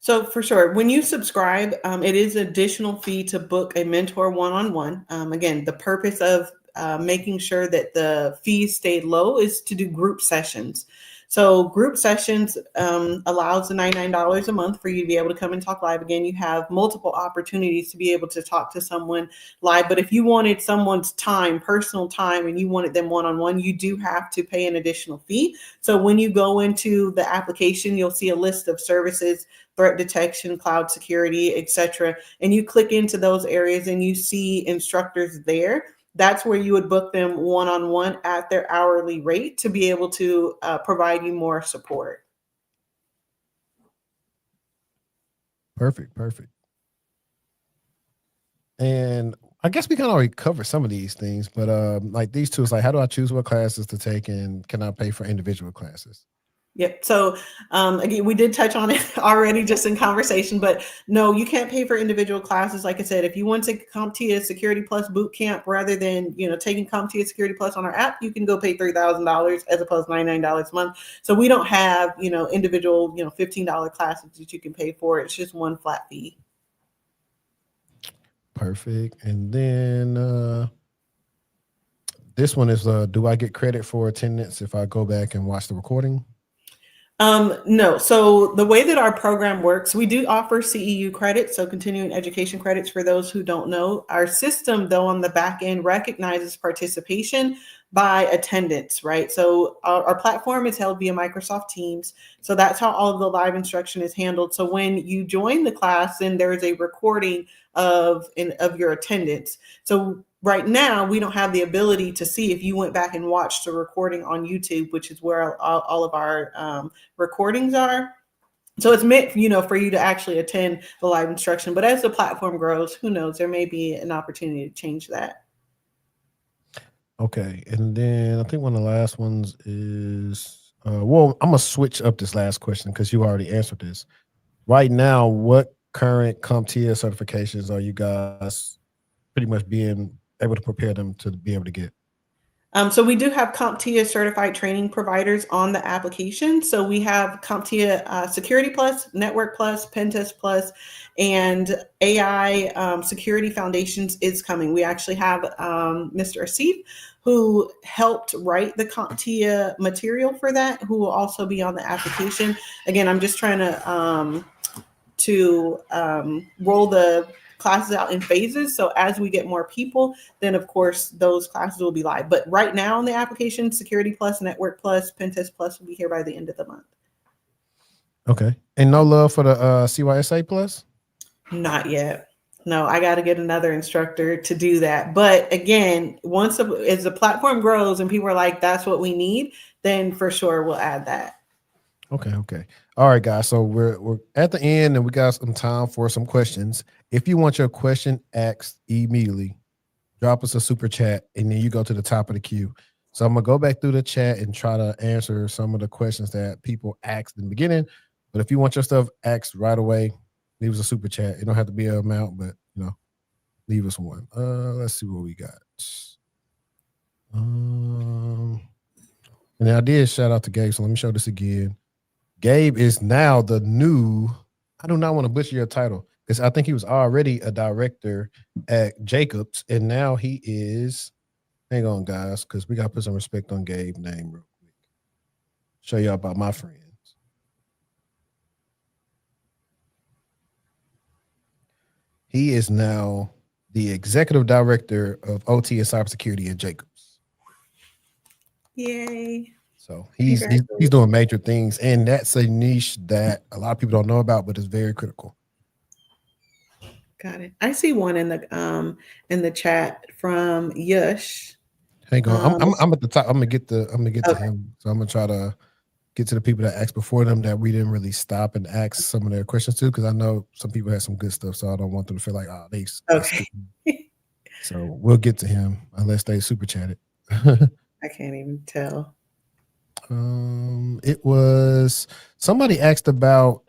So for sure, when you subscribe, it is an additional fee to book a mentor one-on-one. Again, the purpose of making sure that the fees stay low is to do group sessions. So group sessions allows the $99 a month for you to be able to come and talk live. Again, you have multiple opportunities to be able to talk to someone live. But if you wanted someone's time, personal time, and you wanted them one-on-one, you do have to pay an additional fee. So when you go into the application, you'll see a list of services: threat detection, cloud security, etc. And you click into those areas and you see instructors there. That's where you would book them one-on-one at their hourly rate to be able to provide you more support. Perfect. And I guess we kind of already covered some of these things, but like these two, it's like, how do I choose what classes to take, and can I pay for individual classes? Yep. So again, we did touch on it already just in conversation, but no, you can't pay for individual classes. Like I said, if you want to take CompTIA Security Plus boot camp rather than taking CompTIA Security Plus on our app, you can go pay $3,000 as opposed to $99 a month. So we don't have individual $15 classes that you can pay for. It's just one flat fee. Perfect. And then this one is do I get credit for attendance if I go back and watch the recording? No. So the way that our program works, we do offer CEU credits, so continuing education credits for those who don't know. Our system, though, on the back end recognizes participation by attendance, right? So our platform is held via Microsoft Teams. So that's how all of the live instruction is handled. So when you join the class, then there is a recording of your attendance. So right now, we don't have the ability to see if you went back and watched a recording on YouTube, which is where all of our recordings are. So it's meant, for you to actually attend the live instruction. But as the platform grows, who knows, there may be an opportunity to change that. Okay. And then I think one of the last ones is, well, I'm going to switch up this last question because you already answered this. Right now, what current CompTIA certifications are you guys pretty much being able to prepare them to be able to get? So we do have CompTIA certified training providers on the application. So we have CompTIA Security Plus, Network Plus, Pentest Plus, and AI Security Foundations is coming. We actually have Mr. Asif, who helped write the CompTIA material for that, who will also be on the application. Again, I'm just trying to roll the classes out in phases. So as we get more people, then of course those classes will be live. But right now on the application, Security Plus, Network Plus, Pentest Plus will be here by the end of the month. Okay. And no love for the CYSA Plus? Not yet. No, I got to get another instructor to do that. But again, as the platform grows and people are like, that's what we need, then for sure we'll add that. Okay. All right, guys. So we're at the end and we got some time for some questions. If you want your question asked immediately, drop us a super chat and then you go to the top of the queue. So I'm gonna go back through the chat and try to answer some of the questions that people asked in the beginning. But if you want your stuff asked right away, leave us a super chat. It don't have to be an amount, but leave us one. Let's see what we got. And I did shout out to Gabe, so let me show this again. Gabe is now the new, I do not want to butcher your title because I think he was already a director at Jacobs, and now he is, hang on, guys, because we got to put some respect on Gabe's name real quick. Show you about my friends. He is now the executive director of OT and cybersecurity at Jacobs. Yay. So he's doing major things, and that's a niche that a lot of people don't know about, but it's very critical. Got it. I see one in the chat from Yush. Hang on, I'm at the top. I'm gonna get to Okay. him. So I'm gonna try to get to the people that asked before them that we didn't really stop and ask some of their questions to, because I know some people had some good stuff, so I don't want them to feel like they skipped me. So we'll get to him unless they super chatted. I can't even tell. It was somebody asked about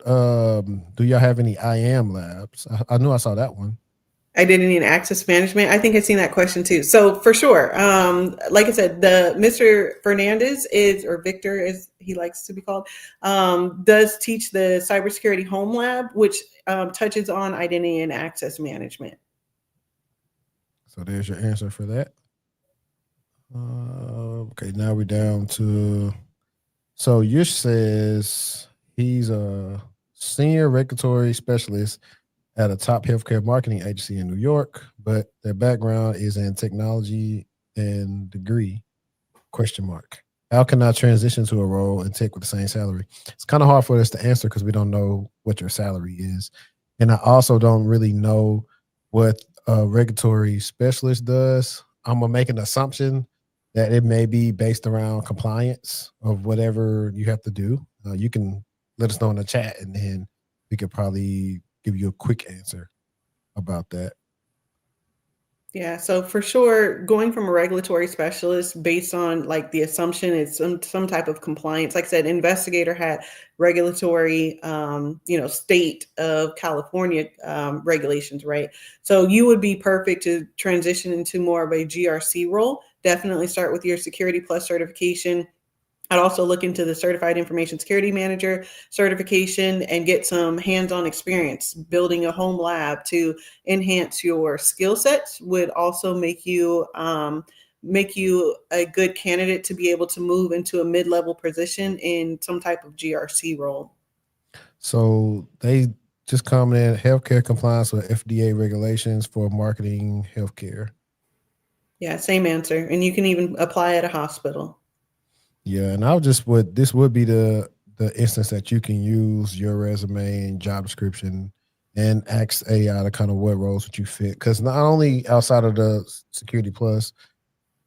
do y'all have any IAM labs? I knew I saw that one. Identity and access management. I think I've seen that question too. So for sure, like I said, the Mr. Fernandez is, or Victor as he likes to be called, does teach the Cybersecurity Home Lab, which touches on identity and access management. So there's your answer for that. Okay, now we're down to. So Yush says he's a senior regulatory specialist at a top healthcare marketing agency in New York, but their background is in technology and degree. Question mark. How can I transition to a role in tech with the same salary? It's kind of hard for us to answer because we don't know what your salary is. And I also don't really know what a regulatory specialist does. I'm gonna make an assumption that it may be based around compliance of whatever you have to do. You can let us know in the chat, and then we could probably give you a quick answer about that. Yeah, so for sure, going from a regulatory specialist based on like the assumption it's some type of compliance. Like I said, investigator had regulatory, state of California regulations, right? So you would be perfect to transition into more of a GRC role. Definitely start with your Security Plus certification. I'd also look into the Certified Information Security Manager certification and get some hands-on experience building a home lab to enhance your skill sets. Would also make you a good candidate to be able to move into a mid-level position in some type of GRC role. So they just commented healthcare compliance with FDA regulations for marketing healthcare. Yeah, same answer. And you can even apply at a hospital. Yeah, and this would be the instance that you can use your resume and job description and ask AI to kind of what roles would you fit. Because not only outside of the Security Plus,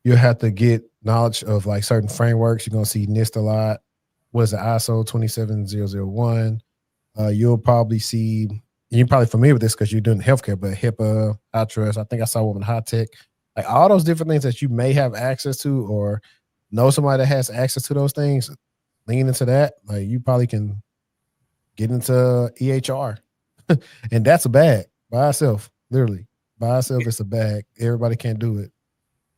you have to get knowledge of like certain frameworks. You're gonna see NIST a lot. Was it ISO 27001? You'll probably see, and you're probably familiar with this because you're doing healthcare, but HIPAA, HITRUST, I think I saw one with high tech, like all those different things that you may have access to or know somebody that has access to those things, lean into that. Like you probably can get into EHR. And that's a bag by itself, literally. By itself, it's a bag. Everybody can't do it.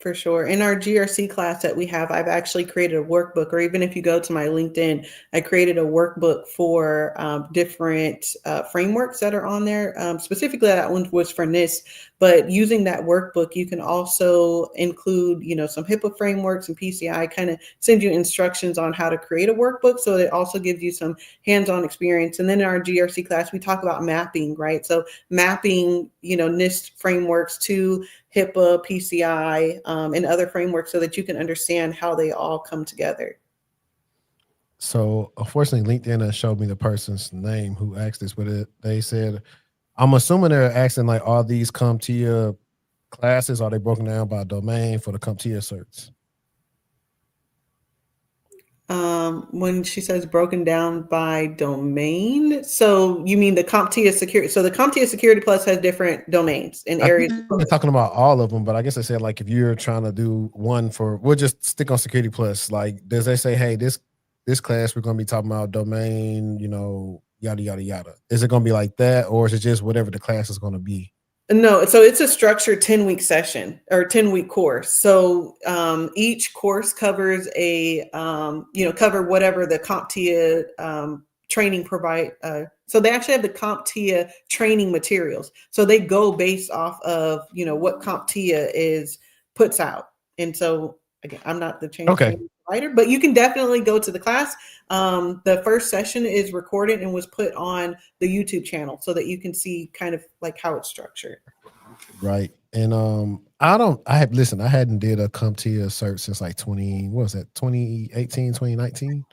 For sure. In our GRC class that we have, I've actually created a workbook, or even if you go to my LinkedIn, I created a workbook for different frameworks that are on there. Specifically, that one was for NIST, but using that workbook, you can also include, some HIPAA frameworks and PCI kind of send you instructions on how to create a workbook. So it also gives you some hands-on experience. And then in our GRC class, we talk about mapping, right? So mapping, NIST frameworks to HIPAA, PCI, and other frameworks so that you can understand how they all come together. So unfortunately, LinkedIn has showed me the person's name who asked this, but they said, I'm assuming they're asking like all these CompTIA classes, are they broken down by domain for the CompTIA certs? When she says broken down by domain, so you mean the CompTIA security? So the CompTIA Security Plus has different domains and I areas. think they're talking about all of them, but I guess I said like if you're trying to do one for, we'll just stick on Security Plus. Like, does they say, hey, this class we're going to be talking about domain, yada yada yada? Is it going to be like that, or is it just whatever the class is going to be? No, so it's a structured 10-week session or 10-week course. So each course covers cover whatever the CompTIA training provide. So they actually have the CompTIA training materials. So they go based off of, what CompTIA puts out. And so again, I'm not the training provider, but you can definitely go to the class. The first session is recorded and was put on the YouTube channel so that you can see kind of like how it's structured. Right. And I hadn't did a CompTIA cert since like 2018, 2019.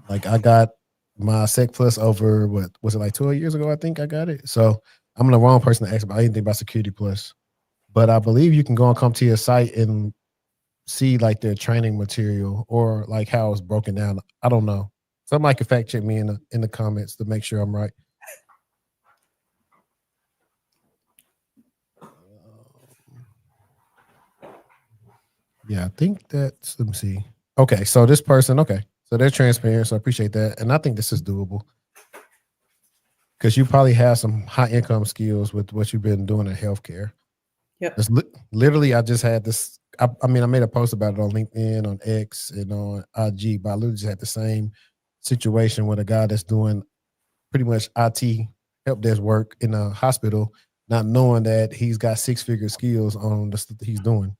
Like I got my Sec Plus over what was it like 12 years ago? I think I got it. So I'm the wrong person to ask about anything about Security Plus. But I believe you can go on CompTIA site and see like their training material or like how it's broken down. I don't know. Somebody can fact check me in the comments to make sure I'm right. Yeah, I think that's, let me see. Okay, so this person, okay. So they're transparent, so I appreciate that. And I think this is doable. because you probably have some high income skills with what you've been doing in healthcare. Yep. It's literally, I just had this. I mean, I made a post about it on LinkedIn, on X, and on IG, but I literally just had the same situation with a guy that's doing pretty much IT help desk work in a hospital, not knowing that he's got 6-figure skills on the stuff that he's doing.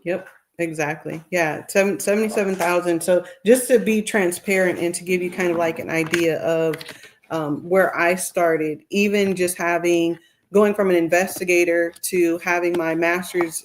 Yep, exactly. Yeah, 77,000. So just to be transparent and to give you kind of like an idea of where I started, even just going from an investigator to having my master's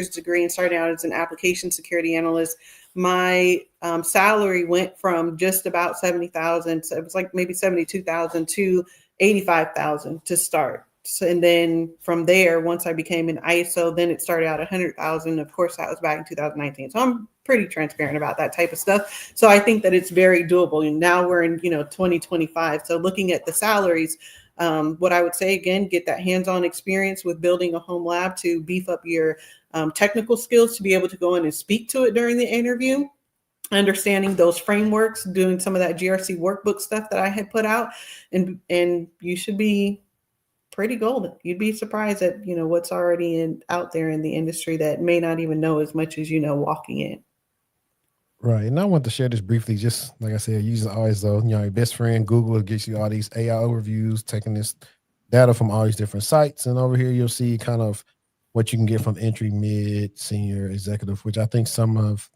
degree and starting out as an application security analyst, my salary went from just about 70,000. So it was like maybe 72,000 to 85,000 to start. So, and then from there, once I became an ISO, then it started out at 100,000. Of course, that was back in 2019. So I'm pretty transparent about that type of stuff. So I think that it's very doable. And now we're in 2025. So looking at the salaries, what I would say again, get that hands-on experience with building a home lab to beef up your technical skills to be able to go in and speak to it during the interview. Understanding those frameworks, doing some of that GRC workbook stuff that I had put out, and you should be pretty golden. You'd be surprised at what's already out there in the industry that may not even know as much as walking in. Right. And I want to share this briefly, just like I said, using always though, your best friend Google gets you all these AI overviews, taking this data from all these different sites. And over here you'll see kind of what you can get from entry, mid, senior, executive, which I think some of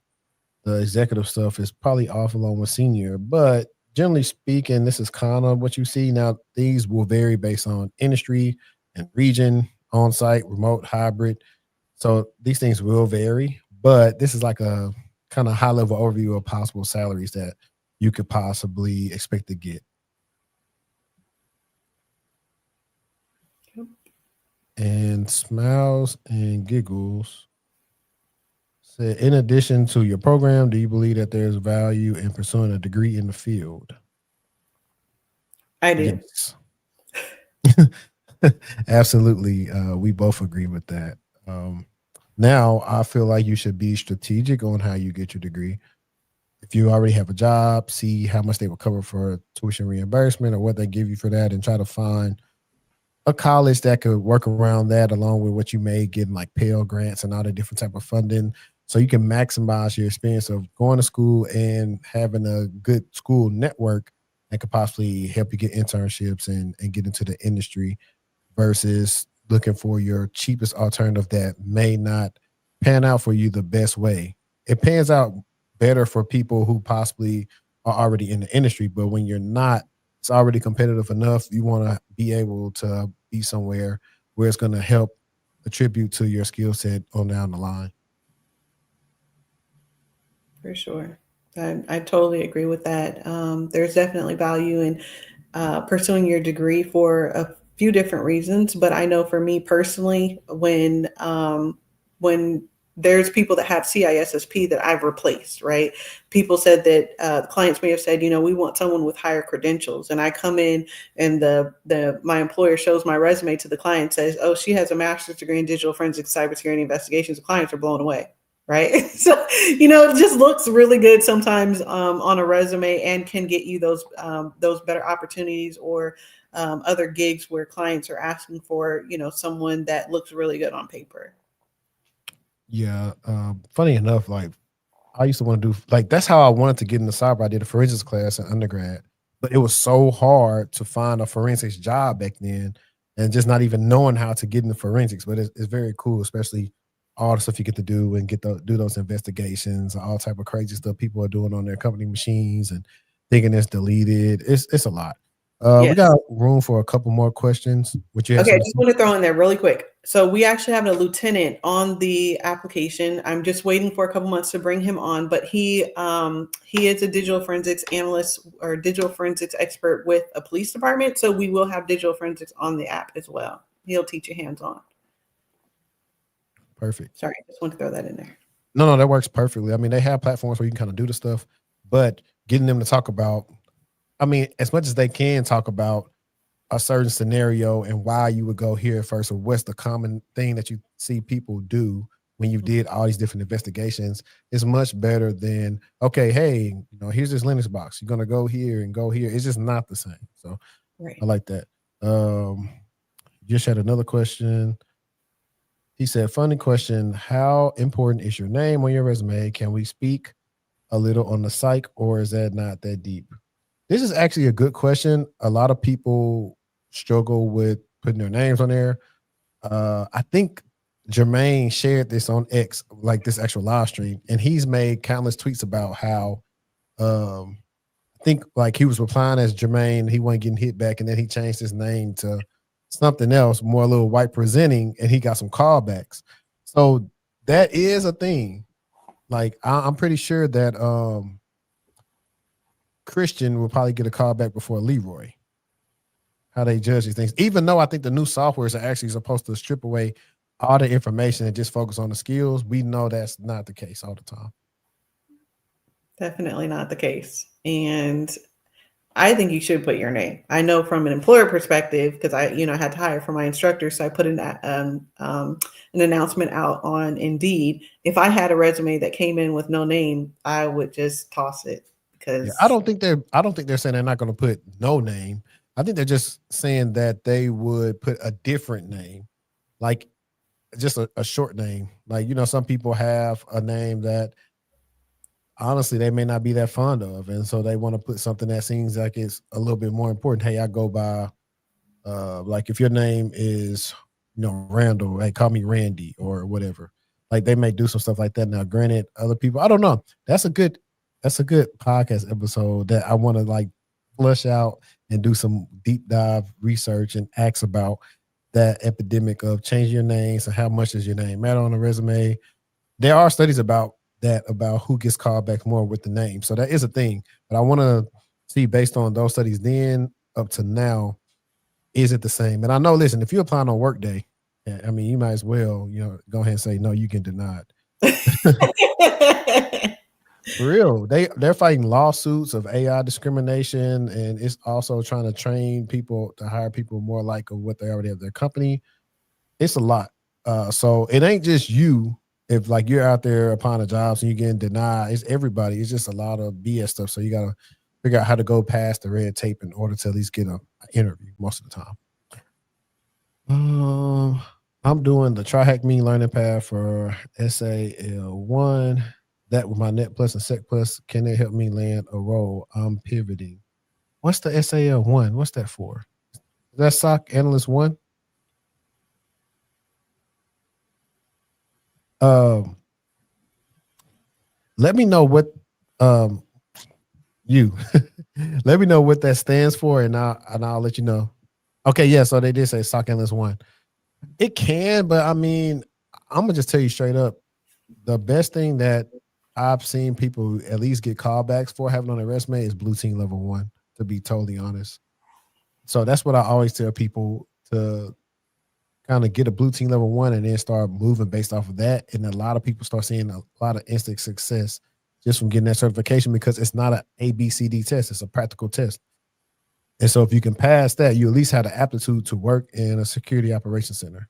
the executive stuff is probably off along with senior. But generally speaking, this is kind of what you see. Now, these will vary based on industry and region, on-site, remote, hybrid. So these things will vary, but this is like a kind of high-level overview of possible salaries that you could possibly expect to get. Yep. And Smiles and Giggles said, in addition to your program, do you believe that there's value in pursuing a degree in the field? I do. Yes. Absolutely. We both agree with that. Now, I feel like you should be strategic on how you get your degree. If you already have a job, see how much they will cover for tuition reimbursement or what they give you for that, and try to find a college that could work around that, along with what you may get in like Pell grants and all the different type of funding, so you can maximize your experience of going to school and having a good school network that could possibly help you get internships and get into the industry, versus looking for your cheapest alternative that may not pan out for you the best way. It pans out better for people who possibly are already in the industry, but when you're not, it's already competitive enough. You want to be able to be somewhere where it's going to help attribute to your skill set on down the line. For sure. I totally agree with that. There's definitely value in pursuing your degree for a few different reasons, but I know for me personally, when there's people that have CISSP that I've replaced, right? People said that clients may have said, we want someone with higher credentials, and I come in and my employer shows my resume to the client, says, "Oh, she has a master's degree in digital forensics, cybersecurity investigations." The clients are blown away. Right. So, it just looks really good sometimes on a resume, and can get you those better opportunities or other gigs where clients are asking for, someone that looks really good on paper. Yeah. Funny enough, like I used to want to do, like, that's how I wanted to get into cyber. I did a forensics class in undergrad, but it was so hard to find a forensics job back then, and just not even knowing how to get into forensics. But it's very cool, especially all the stuff you get to do and do those investigations, all type of crazy stuff people are doing on their company machines and thinking it's deleted. It's a lot. We Yes. got room for a couple more questions. Would you have Okay, I something? just want to throw in there really quick. So we actually have a lieutenant on the application. I'm just waiting for a couple months to bring him on, but he is a digital forensics analyst or digital forensics expert with a police department. So we will have digital forensics on the app as well. He'll teach you hands-on. Perfect. Sorry, I just want to throw that in there. No, that works perfectly. I mean, they have platforms where you can kind of do the stuff, but getting them to talk about, I mean, as much as they can talk about a certain scenario and why you would go here first, or what's the common thing that you see people do when you did all these different investigations, is much better than, okay, hey, here's this Linux box. You're going to go here and go here. It's just not the same. So Right. I like that. Just had another question. He said, funny question. How important is your name on your resume? Can we speak a little on the psych, or is that not that deep? This is actually a good question. A lot of people struggle with putting their names on there. I think Jermaine shared this on X, like this actual live stream, and he's made countless tweets about how um I think like he was replying as Jermaine, he wasn't getting hit back, and then he changed his name to something else, more a little white presenting, and he got some callbacks. So that is a thing. Like I'm pretty sure that Christian will probably get a call back before Leroy. How they judge these things, even though I think the new softwares are actually supposed to strip away all the information and just focus on the skills. We know that's not the case all the time. Definitely not the case. And I think you should put your name. I know from an employer perspective, because I had to hire for my instructor, so I put in that an announcement out on Indeed. If I had a resume that came in with no name, I would just toss it Yeah, I because don't think they're saying they're not going to put no name. I think they're just saying that they would put a different name, like just a short name. Like some people have a name that honestly they may not be that fond of, and so they want to put something that seems like it's a little bit more important. Hey, I go by like if your name is Randall, hey, call me Randy or whatever. Like they may do some stuff like that. Now, granted, other people, I don't know. That's a good podcast episode that I want to like flush out and do some deep dive research and ask about that epidemic of changing your names and how much does your name matter on a resume. There are studies about that, about who gets called back more with the name. So that is a thing. But I want to see based on those studies then up to now, is it the same? And I know, listen, if you're applying on Workday, I mean, you might as well, go ahead and say no. You can deny it. For real, they're fighting lawsuits of AI discrimination, and it's also trying to train people to hire people more like of what they already have their company. It's a lot. So it ain't just you. If like you're out there applying to jobs and you're getting denied, it's everybody. It's just a lot of BS stuff. So you gotta figure out how to go past the red tape in order to at least get an interview most of the time. I'm doing the TriHack Me learning path for SAL1. That with my Net Plus and Sec Plus, can it help me land a role? I'm pivoting. What's the SAL1? What's that for? Is that SOC Analyst 1? Um, let me know what you let me know what that stands for, and I'll let you know. Okay, yeah. So they did say SOC Analyst 1. It can, but I mean, I'm gonna just tell you straight up, the best thing that I've seen people at least get callbacks for having on their resume is blue team level 1, to be totally honest. So that's what I always tell people, to kind of get a blue team level 1 and then start moving based off of that. And a lot of people start seeing a lot of instant success just from getting that certification, because it's not an ABCD test, it's a practical test. And so if you can pass that, you at least have the aptitude to work in a security operations center.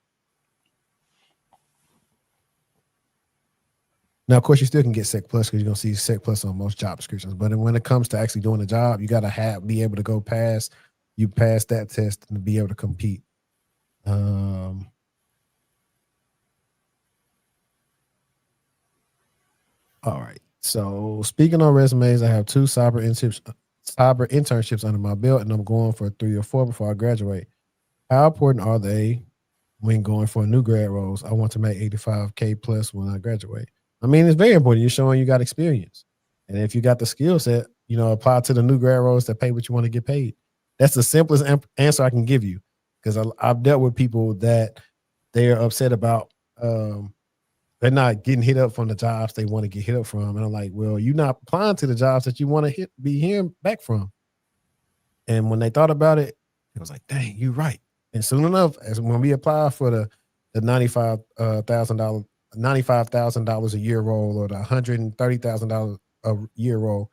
Now, of course, you still can get Sec Plus, because you're going to see Sec Plus on most job descriptions. But when it comes to actually doing the job, you got to be able to go pass that test and be able to compete. All right. So speaking on resumes, I have 2 cyber internships under my belt, and I'm going for 3 or 4 before I graduate. How important are they when going for new grad roles? I want to make 85K plus when I graduate. I mean, it's very important. You're showing you got experience. And if you got the skill set, apply to the new grad roles that pay what you want to get paid. That's the simplest answer I can give you, because I've dealt with people that they are upset about they're not getting hit up from the jobs they want to get hit up from. And I'm like, well, you're not applying to the jobs that you want to be hearing back from. And when they thought about it, it was like, dang, you're right. And soon enough, as when we apply for the $95,000 a year role, or the $130,000 a year role,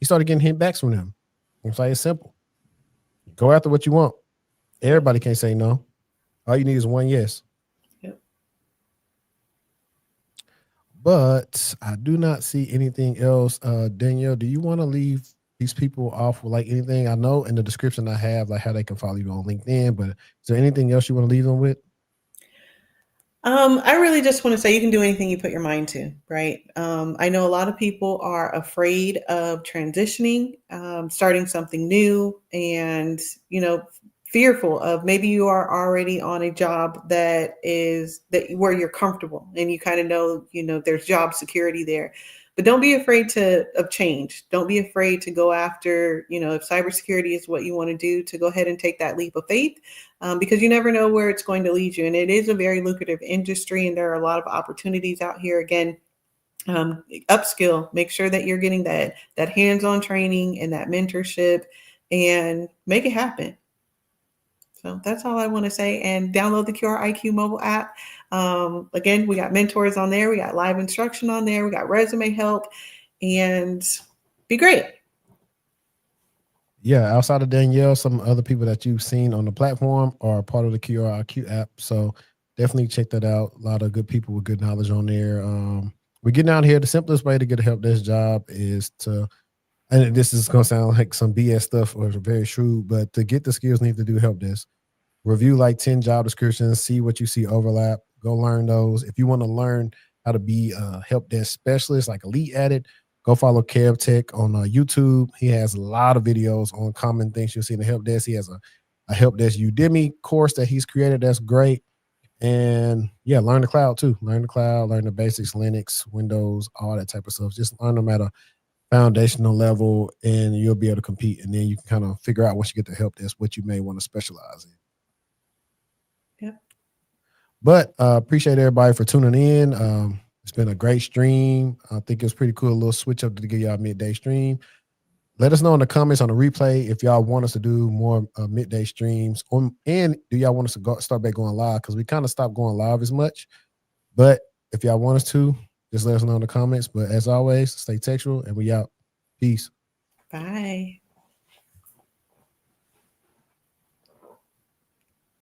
you started getting hit backs from them. It's like, it's simple. Go after what you want. Everybody can't say no. All you need is one yes. Yep. But I do not see anything else. Danielle, do you want to leave these people off with like anything? I know in the description I have like how they can follow you on LinkedIn, but is there anything else you want to leave them with? I really just want to say you can do anything you put your mind to, right? I know a lot of people are afraid of transitioning, starting something new, and fearful of maybe you are already on a job that where you're comfortable and you kind of know there's job security there. But don't be afraid of change. Don't be afraid to go after, if cybersecurity is what you want to do, to go ahead and take that leap of faith, because you never know where it's going to lead you. And it is a very lucrative industry, and there are a lot of opportunities out here. Again, upskill, make sure that you're getting that hands-on training and that mentorship, and make it happen. So that's all I want to say. And download the Kyora IQ mobile app. Again, we got mentors on there. We got live instruction on there. We got resume help, and be great. Yeah, outside of Danielle, some other people that you've seen on the platform are part of the Kyora IQ app. So definitely check that out. A lot of good people with good knowledge on there. We're getting out here. The simplest way to get a help desk job is to, and this is going to sound like some BS stuff or very shrewd, but to get the skills needed to do help desk, review like 10 job descriptions, see what you see overlap, go learn those. If you want to learn how to be a help desk specialist, like elite at it, go follow Kev Tech on YouTube. He has a lot of videos on common things you'll see in the help desk. He has a help desk Udemy course that he's created that's great. And yeah, learn the cloud too. Learn the cloud, learn the basics, Linux, Windows, all that type of stuff. Just learn them at a foundational level and you'll be able to compete. And then you can kind of figure out once you get the help desk what you may want to specialize in. Yep. But appreciate everybody for tuning in. It's been a great stream. I think it was pretty cool, a little switch up to give y'all midday stream. Let us know in the comments on the replay if y'all want us to do more midday streams, and do y'all want us to start back going live, because we kind of stopped going live as much. But if y'all want us to, just let us know in the comments. But as always, stay textual, and we out. Peace. Bye.